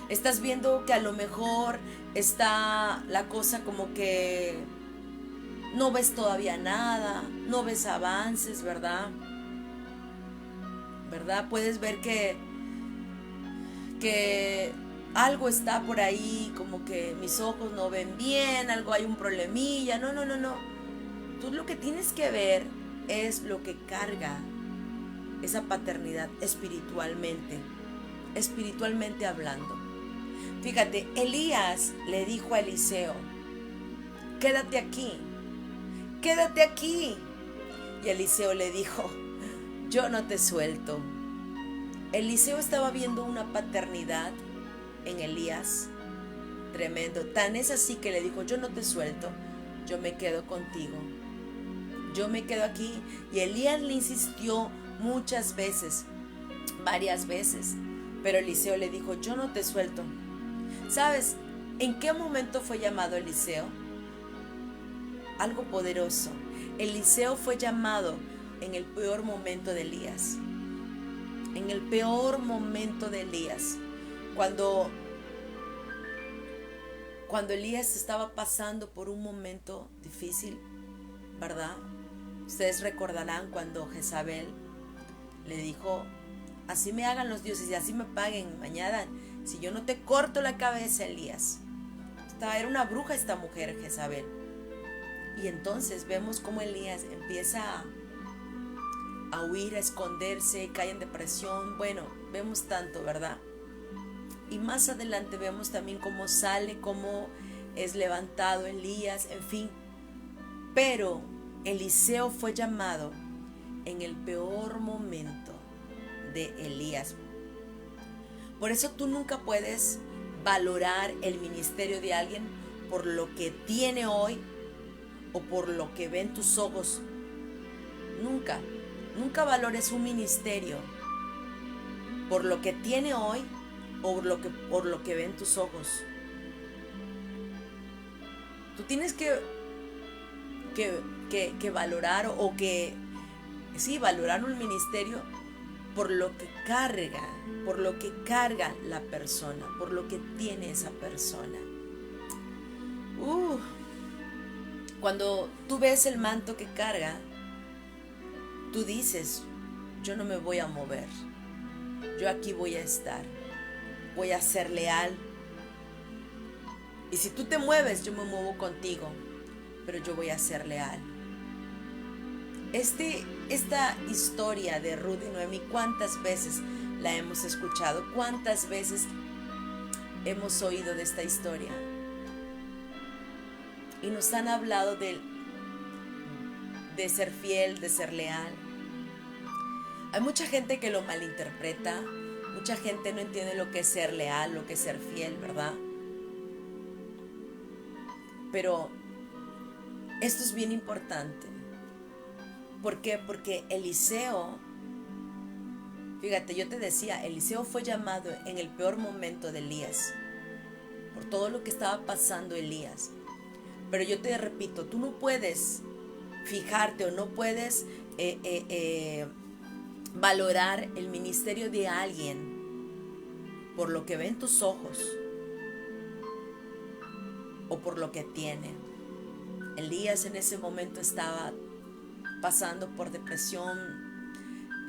Estás viendo que a lo mejor está la cosa como que no ves todavía nada, no ves avances, ¿verdad? ¿Verdad? Puedes ver que algo está por ahí, como que mis ojos no ven bien, algo hay un problemilla. No, no, no, no. Tú lo que tienes que ver es lo que carga esa paternidad espiritualmente hablando. Fíjate, Elías le dijo a Eliseo, quédate aquí, quédate aquí. Y Eliseo le dijo, yo no te suelto. Eliseo estaba viendo una paternidad en Elías tremendo. Tan es así que le dijo, yo no te suelto, yo me quedo contigo. Yo me quedo aquí. Y Elías le insistió muchas veces, varias veces. Pero Eliseo le dijo, yo no te suelto. ¿Sabes en qué momento fue llamado Eliseo? Algo poderoso. Eliseo fue llamado en el peor momento de Elías. En el peor momento de Elías. Cuando Elías estaba pasando por un momento difícil, ¿verdad? Ustedes recordarán cuando Jezabel le dijo, así me hagan los dioses y así me paguen mañana, si yo no te corto la cabeza, Elías. Era una bruja esta mujer, Jezabel. Y entonces vemos cómo Elías empieza a huir, a esconderse, cae en depresión. Bueno, vemos tanto, ¿verdad? Y más adelante vemos también cómo sale, cómo es levantado Elías, en fin. Pero Eliseo fue llamado en el peor momento de Elías. Por eso tú nunca puedes valorar el ministerio de alguien por lo que tiene hoy o por lo que ven tus ojos. Nunca valores un ministerio por lo que tiene hoy o por lo que ven tus ojos. Tú tienes que valorar valorar un ministerio por lo que carga la persona, por lo que tiene esa persona. Cuando tú ves el manto que carga, tú dices, yo no me voy a mover, yo aquí voy a estar, voy a ser leal. Y si tú te mueves, yo me muevo contigo, pero yo voy a ser leal. Esta historia de Ruth y Noemí, ¿cuántas veces la hemos escuchado? ¿Cuántas veces hemos oído de esta historia? Y nos han hablado de ser fiel, de ser leal. Hay mucha gente que lo malinterpreta, mucha gente no entiende lo que es ser leal, lo que es ser fiel, ¿verdad? Pero esto es bien importante. ¿Por qué? Porque Eliseo, fíjate, yo te decía, Eliseo fue llamado en el peor momento de Elías, por todo lo que estaba pasando Elías. Pero yo te repito, tú no puedes fijarte o no puedes valorar el ministerio de alguien por lo que ven tus ojos o por lo que tiene. Elías en ese momento estaba pasando por depresión,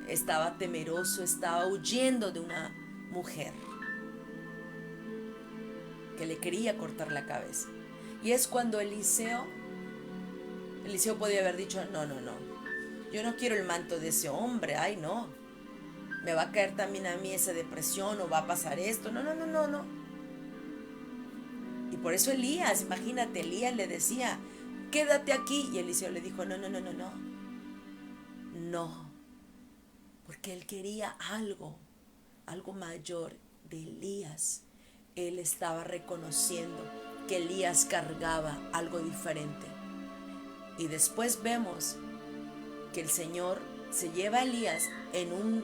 estaba temeroso, estaba huyendo de una mujer que le quería cortar la cabeza. Y es cuando Eliseo podía haber dicho, no, yo no quiero el manto de ese hombre, ay no, me va a caer también a mí esa depresión o va a pasar esto, no. Y por eso Elías, imagínate, Elías le decía, quédate aquí, y Eliseo le dijo, no, porque él quería algo mayor de Elías. Él estaba reconociendo que Elías cargaba algo diferente. Y después vemos que el Señor se lleva a Elías en un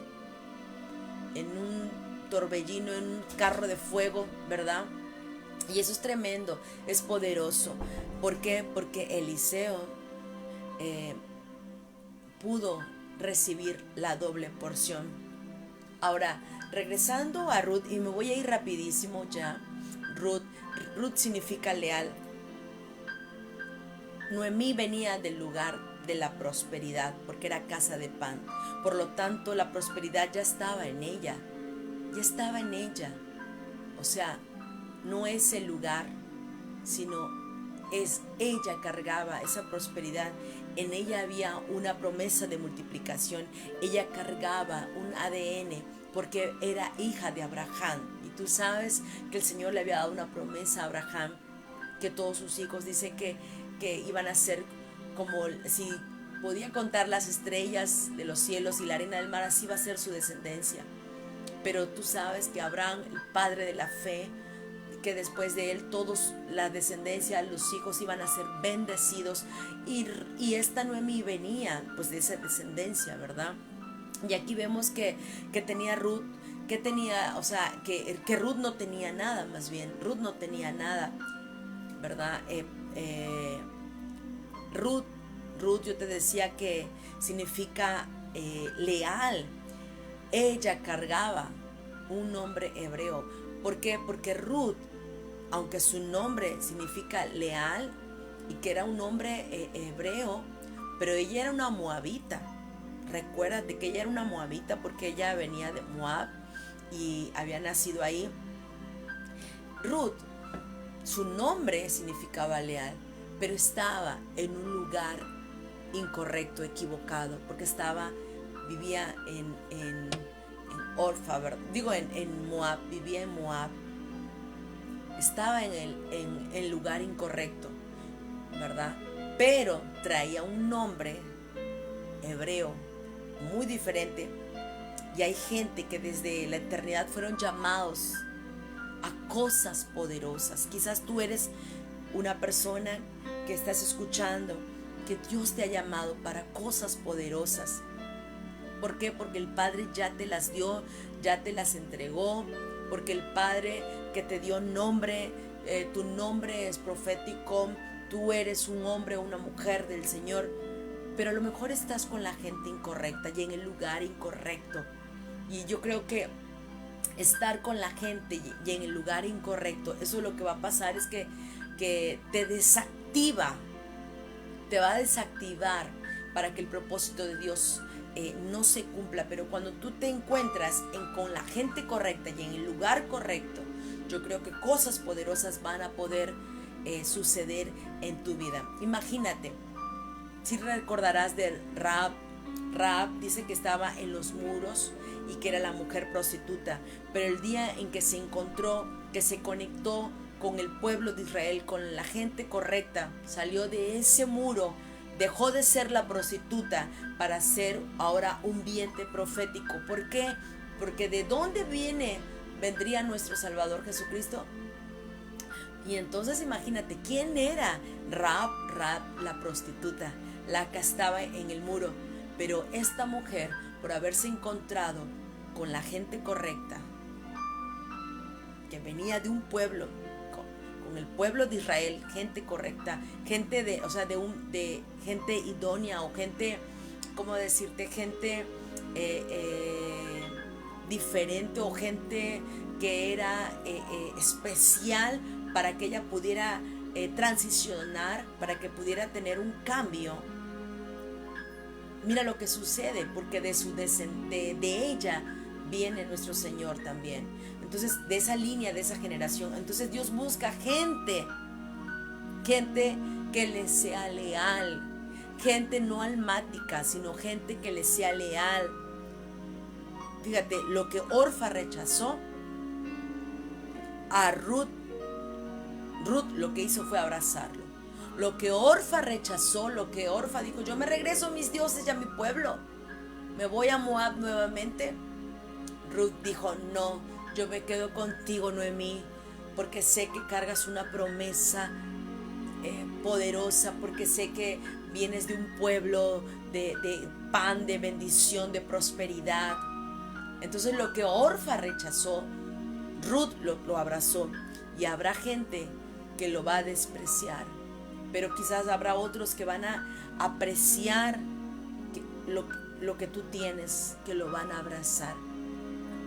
torbellino, en un carro de fuego, ¿verdad? Y eso es tremendo, es poderoso. ¿Por qué? Porque Eliseo pudo recibir la doble porción. Ahora, regresando a Ruth, y me voy a ir rapidísimo ya. Ruth significa leal. Noemí venía del lugar de la prosperidad, porque era casa de pan. Por lo tanto, la prosperidad ya estaba en ella. Ya estaba en ella. O sea, no es el lugar, sino es ella cargaba esa prosperidad. En ella había una promesa de multiplicación. Ella cargaba un ADN porque era hija de Abraham. Y tú sabes que el Señor le había dado una promesa a Abraham, que todos sus hijos, dice que iban a ser como, si podía contar las estrellas de los cielos y la arena del mar, así va a ser su descendencia. Pero tú sabes que Abraham, el padre de la fe, que después de él todos, la descendencia, los hijos iban a ser bendecidos, y esta Noemí venía pues de esa descendencia, ¿verdad? Y aquí vemos que tenía Ruth, que tenía, o sea, que Ruth no tenía nada, más bien, Ruth no tenía nada, ¿verdad? Ruth, yo te decía que significa leal. Ella cargaba un nombre hebreo. ¿Por qué? Porque Ruth, aunque su nombre significa leal y que era un nombre hebreo, pero ella era una moabita. Recuérdate que ella era una moabita porque ella venía de Moab y había nacido ahí. Ruth, su nombre significaba leal, pero estaba en un lugar incorrecto, equivocado, porque vivía en Orfa, ¿verdad? Digo en Moab, vivía en Moab. Estaba en el lugar incorrecto, ¿verdad? Pero traía un nombre hebreo muy diferente. Y hay gente que desde la eternidad fueron llamados a cosas poderosas. Quizás tú eres una persona que estás escuchando, que Dios te ha llamado para cosas poderosas. ¿Por qué? Porque el Padre ya te las dio, ya te las entregó, porque el Padre que te dio nombre, tu nombre es profético, tú eres un hombre o una mujer del Señor, pero a lo mejor estás con la gente incorrecta y en el lugar incorrecto. Y yo creo que estar con la gente y en el lugar incorrecto, eso lo que va a pasar es que te desactiva, te va a desactivar para que el propósito de Dios no se cumpla. Pero cuando tú te encuentras con la gente correcta y en el lugar correcto, yo creo que cosas poderosas van a poder suceder en tu vida. Imagínate, si recordarás de Rahab. Rahab dice que estaba en los muros y que era la mujer prostituta, pero el día en que se encontró, que se conectó con el pueblo de Israel, con la gente correcta, salió de ese muro, dejó de ser la prostituta para ser ahora un vientre profético. ¿Por qué? Porque de dónde vendría nuestro Salvador Jesucristo. Y entonces imagínate, ¿quién era Rahab? Rahab, la prostituta, la que estaba en el muro. Pero esta mujer, por haberse encontrado con la gente correcta, que venía de un pueblo, con el pueblo de Israel, gente correcta, gente de gente idónea, o gente, ¿cómo decirte? Gente diferente, o gente que era especial para que ella pudiera transicionar, para que pudiera tener un cambio. Mira lo que sucede, porque de ella viene nuestro Señor también. Entonces, de esa línea, de esa generación, entonces Dios busca gente que le sea leal, gente no almática, sino gente que le sea leal. Fíjate, lo que Orfa rechazó, a Ruth lo que hizo fue abrazarlo. Lo que Orfa rechazó, lo que Orfa dijo, yo me regreso a mis dioses y a mi pueblo, me voy a Moab nuevamente. Ruth dijo, no, yo me quedo contigo, Noemí. porque sé que cargas una promesa poderosa, porque sé que vienes de un pueblo de pan, de bendición, de prosperidad. Entonces lo que Orfa rechazó, Ruth lo abrazó, y habrá gente que lo va a despreciar, pero quizás habrá otros que van a apreciar lo que tú tienes, que lo van a abrazar.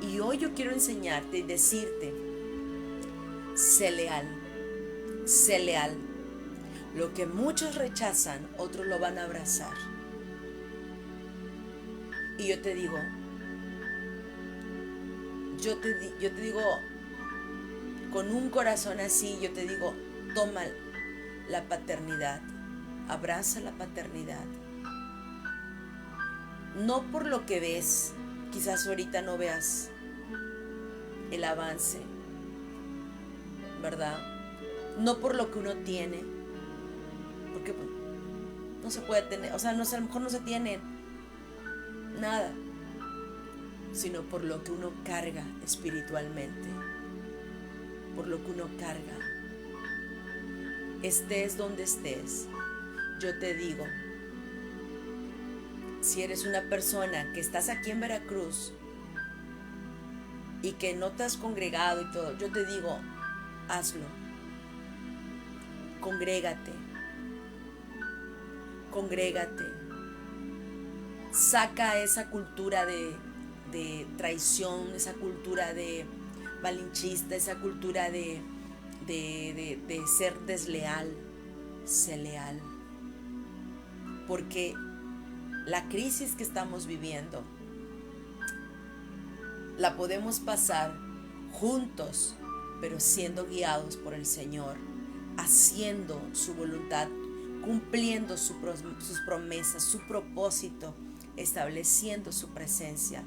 Y hoy yo quiero enseñarte y decirte, sé leal, sé leal. Lo que muchos rechazan, otros lo van a abrazar. Y yo te digo, yo te digo, con un corazón así, yo te digo, toma la paternidad, abraza la paternidad. No por lo que ves, quizás ahorita no veas el avance, ¿verdad? No por lo que uno tiene, porque no se puede tener, o sea, no, a lo mejor no se tiene nada, sino por lo que uno carga espiritualmente, por lo que uno carga. Estés donde estés, yo te digo, si eres una persona que estás aquí en Veracruz y que no te has congregado y todo, yo te digo, hazlo. Congrégate. Saca esa cultura de traición, esa cultura de malinchista, esa cultura de ser desleal. Sé leal. Porque la crisis que estamos viviendo la podemos pasar juntos, pero siendo guiados por el Señor, haciendo su voluntad, cumpliendo sus promesas, su propósito, estableciendo su presencia,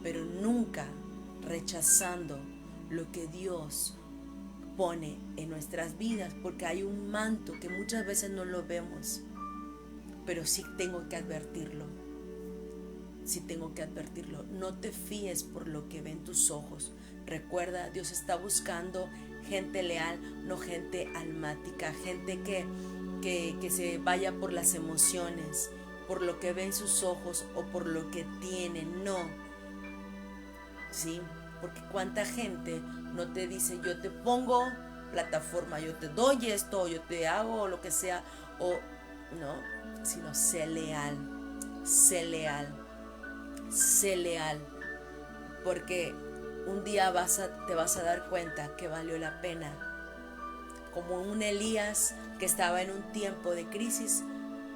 pero nunca rechazando lo que Dios pone en nuestras vidas, porque hay un manto que muchas veces no lo vemos, pero sí tengo que advertirlo. No te fíes por lo que ven tus ojos. Recuerda, Dios está buscando gente leal, no gente almática, gente que se vaya por las emociones, por lo que ven sus ojos o por lo que tienen. No, ¿sí? Porque cuánta gente no te dice, yo te pongo plataforma, yo te doy esto, yo te hago lo que sea, o no, sino sé leal, porque un día te vas a dar cuenta que valió la pena. Como un Elías que estaba en un tiempo de crisis,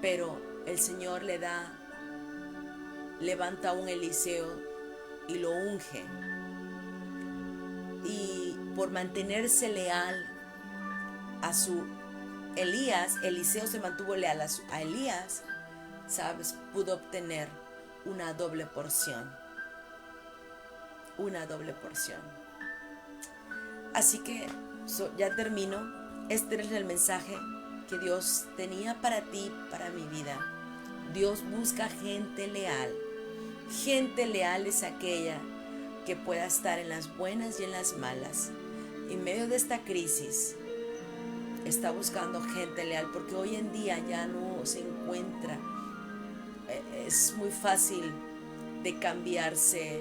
pero el Señor levanta a un Eliseo y lo unge. Y por mantenerse leal a su Elías, Eliseo se mantuvo leal a Elías, ¿sabes? Pudo obtener una doble porción. Así que ya termino. Este es el mensaje que Dios tenía para ti, para mi vida. Dios busca gente leal. Gente leal es aquella que pueda estar en las buenas y en las malas. En medio de esta crisis está buscando gente leal, porque hoy en día ya no se encuentra. Es muy fácil de cambiarse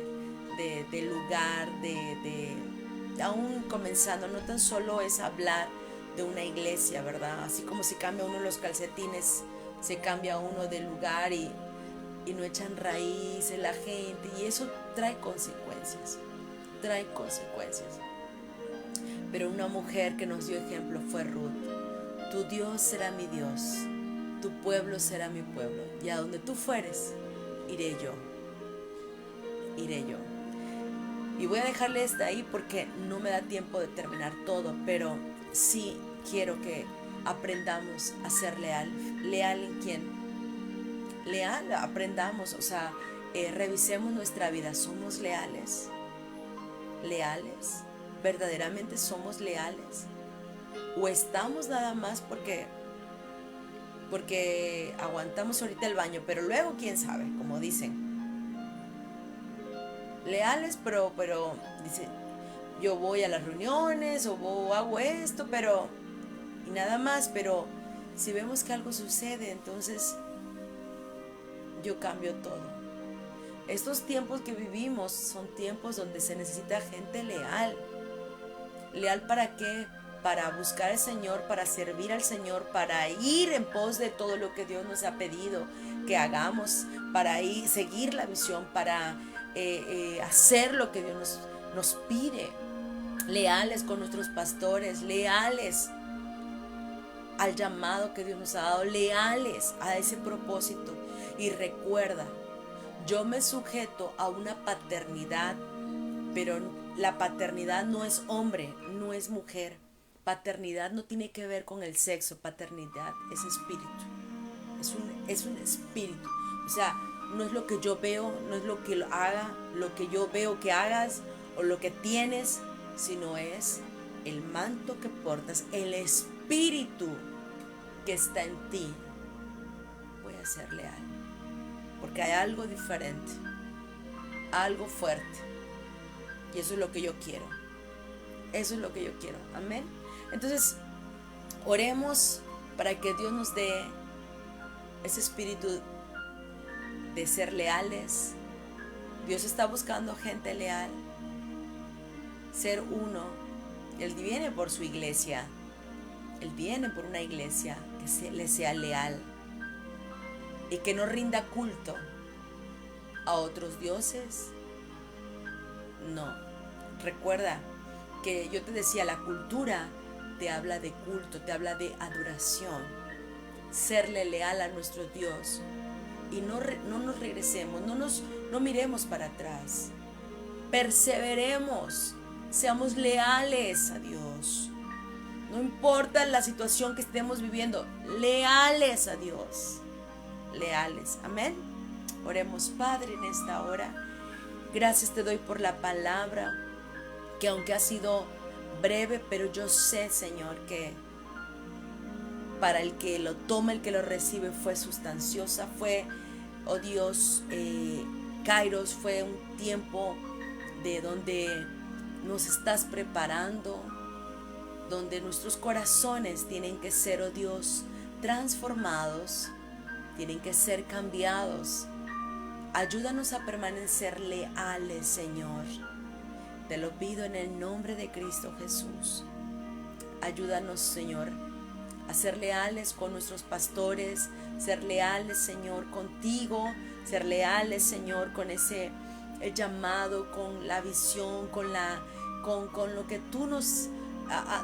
de lugar, aún comenzando. No tan solo es hablar de una iglesia, ¿verdad? Así como si cambia uno los calcetines, se cambia uno de lugar y no echan raíz en la gente, y eso trae consecuencias. Pero una mujer que nos dio ejemplo fue Ruth. Tu Dios será mi Dios, tu pueblo será mi pueblo, y a donde tú fueres, iré yo. Y voy a dejarle esta ahí porque no me da tiempo de terminar todo, pero sí quiero que aprendamos a ser leal. ¿Leal en quién? Leal, aprendamos, o sea, revisemos nuestra vida. ¿Somos leales? ¿Verdaderamente somos leales? ¿O estamos nada más porque aguantamos ahorita el baño, pero luego quién sabe, como dicen? Leales, pero dice, yo voy a las reuniones o hago esto, pero y nada más, pero si vemos que algo sucede, entonces yo cambio todo. Estos tiempos que vivimos son tiempos donde se necesita gente leal. ¿Leal para qué? Para buscar al Señor, para servir al Señor, para ir en pos de todo lo que Dios nos ha pedido que hagamos, para ir, seguir la visión, para hacer lo que Dios nos pide. Leales con nuestros pastores, leales al llamado que Dios nos ha dado, leales a ese propósito. Y recuerda, yo me sujeto a una paternidad, pero la paternidad no es hombre, no es mujer. Paternidad no tiene que ver con el sexo, paternidad es espíritu. Es un espíritu. O sea, no es lo que yo veo, no es lo que lo haga, lo que yo veo que hagas o lo que tienes, sino es el manto que portas, el espíritu que está en ti. Voy a ser leal, porque hay algo diferente, algo fuerte, y eso es lo que yo quiero. Eso es lo que yo quiero. Amén. Entonces, oremos para que Dios nos dé ese espíritu de ser leales. Dios está buscando gente leal, ser uno. Él viene por su iglesia. Él viene por una iglesia que le sea leal y que no rinda culto a otros dioses. No. Recuerda que yo te decía, la cultura te habla de culto, te habla de adoración. Serle leal a nuestro Dios y no nos regresemos, no miremos para atrás. Perseveremos, seamos leales a Dios. No importa la situación que estemos viviendo, leales a Dios. Leales. Amén. Oremos, Padre, en esta hora. Gracias te doy por la palabra, que aunque ha sido breve, pero yo sé, Señor, que para el que lo toma, el que lo recibe, fue sustanciosa, fue, oh Dios, Kairos, fue un tiempo de donde nos estás preparando, donde nuestros corazones tienen que ser, oh Dios, transformados, tienen que ser cambiados. Ayúdanos a permanecer leales, Señor. Te lo pido en el nombre de Cristo Jesús. Ayúdanos, Señor, a ser leales con nuestros pastores, ser leales, Señor, contigo, ser leales, Señor, con ese llamado, con la visión, con lo que tú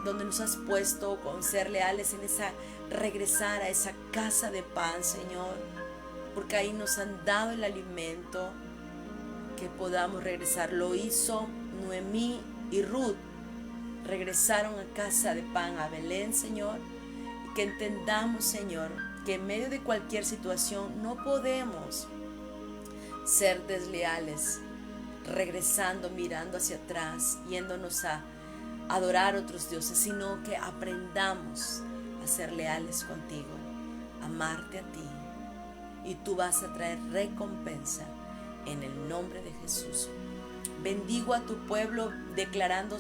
donde nos has puesto, con ser leales en regresar a esa casa de pan, Señor, porque ahí nos han dado el alimento, que podamos regresar. Lo hizo Noemí y Ruth, regresaron a casa de pan, a Belén, Señor, y que entendamos, Señor, que en medio de cualquier situación no podemos ser desleales, regresando, mirando hacia atrás, yéndonos a adorar a otros dioses, sino que aprendamos a ser leales contigo, amarte a ti, y tú vas a traer recompensa en el nombre de Jesús. Bendigo a tu pueblo, declarando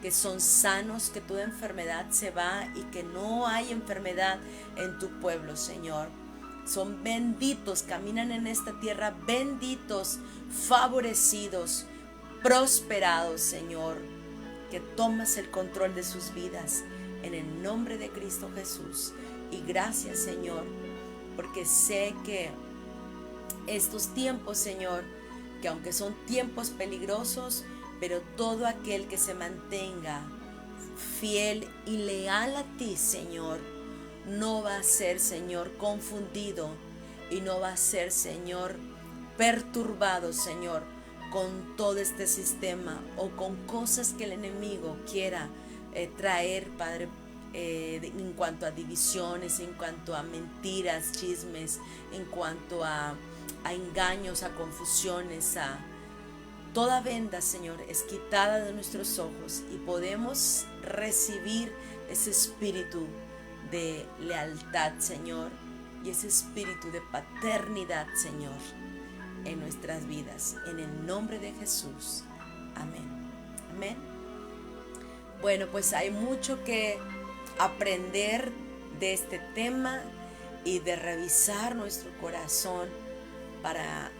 que son sanos, que toda enfermedad se va y que no hay enfermedad en tu pueblo, Señor. Son benditos, caminan en esta tierra benditos, favorecidos, prosperados, Señor, que tomas el control de sus vidas en el nombre de Cristo Jesús. Y gracias, Señor, porque sé que estos tiempos, Señor, que aunque son tiempos peligrosos, pero todo aquel que se mantenga fiel y leal a ti, Señor, no va a ser, Señor, confundido, y no va a ser, Señor, perturbado, Señor, con todo este sistema o con cosas que el enemigo quiera traer, Padre, en cuanto a divisiones, en cuanto a mentiras, chismes, en cuanto a engaños, a confusiones, a toda venda, Señor, es quitada de nuestros ojos y podemos recibir ese espíritu de lealtad, Señor, y ese espíritu de paternidad, Señor, en nuestras vidas, en el nombre de Jesús. Amén. Amén. Bueno, pues hay mucho que aprender de este tema y de revisar nuestro corazón para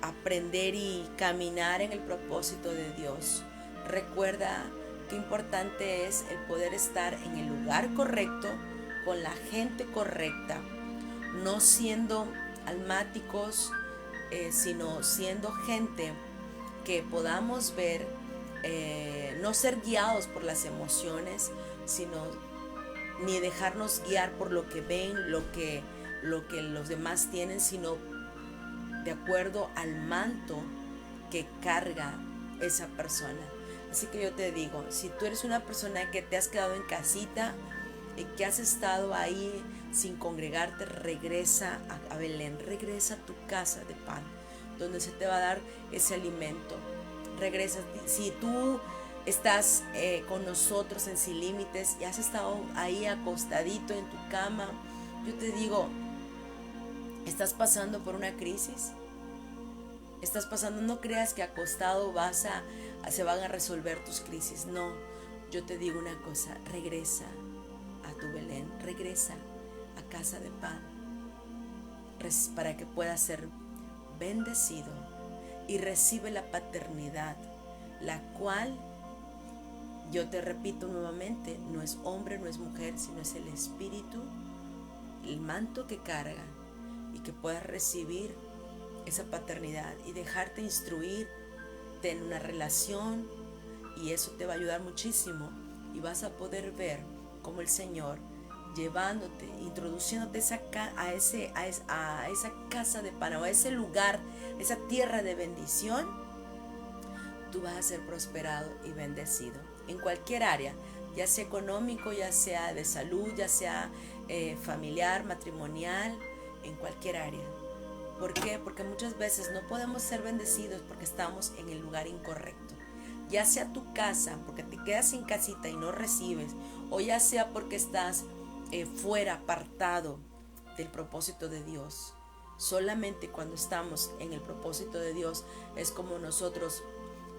aprender y caminar en el propósito de Dios. Recuerda qué importante es el poder estar en el lugar correcto, con la gente correcta, no siendo almáticos, sino siendo gente que podamos ver, no ser guiados por las emociones, sino ni dejarnos guiar por lo que ven, lo que los demás tienen, sino de acuerdo al manto que carga esa persona. Así que yo te digo, si tú eres una persona que te has quedado en casita y que has estado ahí sin congregarte, regresa a Belén, regresa a tu casa de pan, donde se te va a dar ese alimento. Regresa. Si tú estás con nosotros en Sin Límites y has estado ahí acostadito en tu cama, yo te digo, ¿estás pasando por una crisis? ¿Estás pasando? No creas que acostado se van a resolver tus crisis. No, yo te digo una cosa, regresa a tu Belén, regresa a casa de pan, para que puedas ser bendecido y recibe la paternidad, la cual, yo te repito nuevamente, no es hombre, no es mujer, sino es el Espíritu, el manto que carga, y que puedas recibir esa paternidad y dejarte instruir en una relación, y eso te va a ayudar muchísimo, y vas a poder ver cómo el Señor, llevándote, introduciéndote a esa casa de pan, o a ese lugar, esa tierra de bendición, tú vas a ser prosperado y bendecido en cualquier área, ya sea económico, ya sea de salud, ya sea familiar, matrimonial, en cualquier área. ¿Por qué? Porque muchas veces no podemos ser bendecidos porque estamos en el lugar incorrecto. Ya sea tu casa, porque te quedas sin casita y no recibes, o ya sea porque estás fuera, apartado del propósito de Dios. Solamente cuando estamos en el propósito de Dios es como nosotros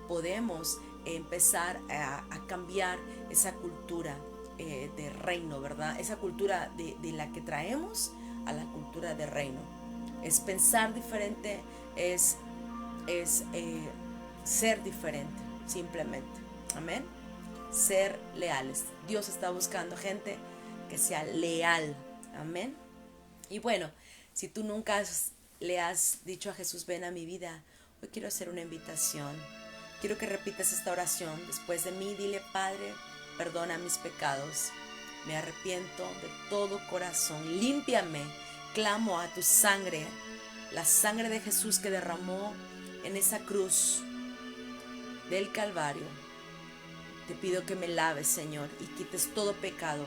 podemos empezar a cambiar esa cultura de reino, ¿verdad? Esa cultura de la que traemos a la cultura de reino. Es pensar diferente, es ser diferente, simplemente. Amén. Ser leales. Dios está buscando gente que sea leal. Amén. Y bueno, si tú nunca le has dicho a Jesús, ven a mi vida, hoy quiero hacer una invitación. Quiero que repitas esta oración después de mí. Dile: Padre, perdona mis pecados. Me arrepiento de todo corazón. Límpiame. Clamo a tu sangre, la sangre de Jesús que derramó en esa cruz del Calvario. Te pido que me laves, Señor, y quites todo pecado.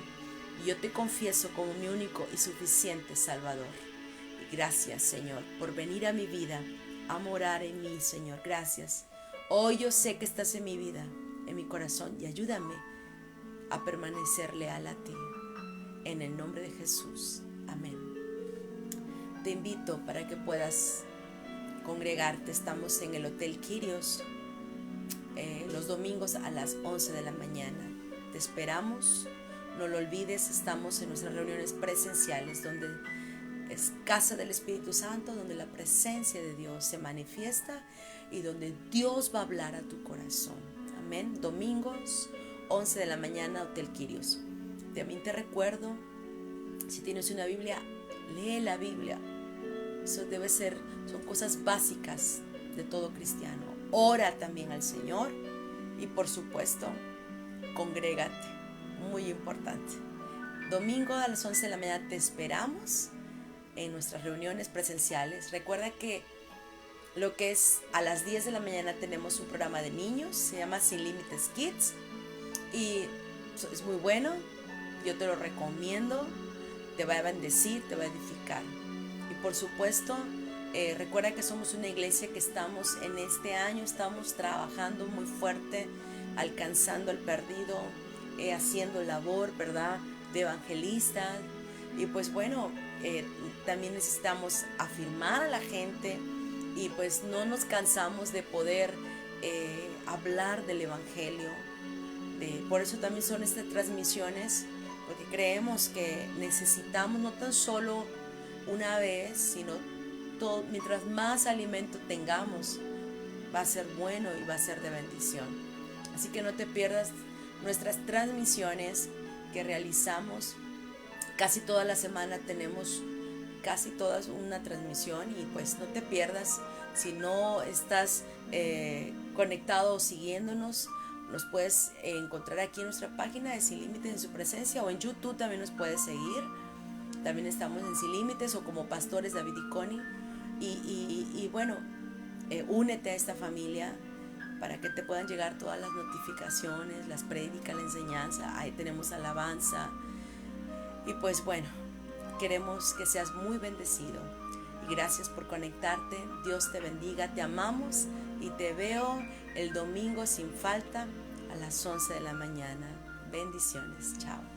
Y yo te confieso como mi único y suficiente Salvador. Y gracias, Señor, por venir a mi vida, a morar en mí, Señor. Gracias. Hoy yo sé que estás en mi vida, en mi corazón, y ayúdame a permanecer leal a ti. En el nombre de Jesús. Amén. Te invito para que puedas congregarte. Estamos en el Hotel Quirios los domingos a las 11 de la mañana. Te esperamos. No lo olvides, estamos en nuestras reuniones presenciales, donde es casa del Espíritu Santo, donde la presencia de Dios se manifiesta y donde Dios va a hablar a tu corazón. Amén. Domingos 11 de la mañana, Hotel Quirios. También te recuerdo, si tienes una Biblia, lee la Biblia. Eso son cosas básicas de todo cristiano. Ora también al Señor y, por supuesto, congrégate. Muy importante. Domingo a las 11 de la mañana te esperamos en nuestras reuniones presenciales. Recuerda que lo que es a las 10 de la mañana tenemos un programa de niños, se llama Sin Límites Kids, y es muy bueno. Yo te lo recomiendo, te va a bendecir, te va a edificar. Y por supuesto, recuerda que somos una iglesia que estamos en este año, estamos trabajando muy fuerte, alcanzando al perdido, haciendo labor, ¿verdad?, de evangelista. Y pues bueno, también necesitamos afirmar a la gente, y pues no nos cansamos de poder hablar del evangelio. Por eso también son estas transmisiones, porque creemos que necesitamos no tan solo una vez, sino todo, mientras más alimento tengamos, va a ser bueno y va a ser de bendición. Así que no te pierdas nuestras transmisiones que realizamos. Casi toda la semana tenemos casi todas una transmisión, y pues no te pierdas. Si no estás conectado o siguiéndonos, nos puedes encontrar aquí en nuestra página de Sin Límites en su presencia, o en YouTube también nos puedes seguir. También estamos en Sin Límites o como Pastores David y Connie. Y bueno, únete a esta familia para que te puedan llegar todas las notificaciones, las prédicas, la enseñanza. Ahí tenemos alabanza. Y pues bueno, queremos que seas muy bendecido. Y gracias por conectarte. Dios te bendiga, te amamos y te veo el domingo sin falta a las 11 de la mañana. Bendiciones, chao.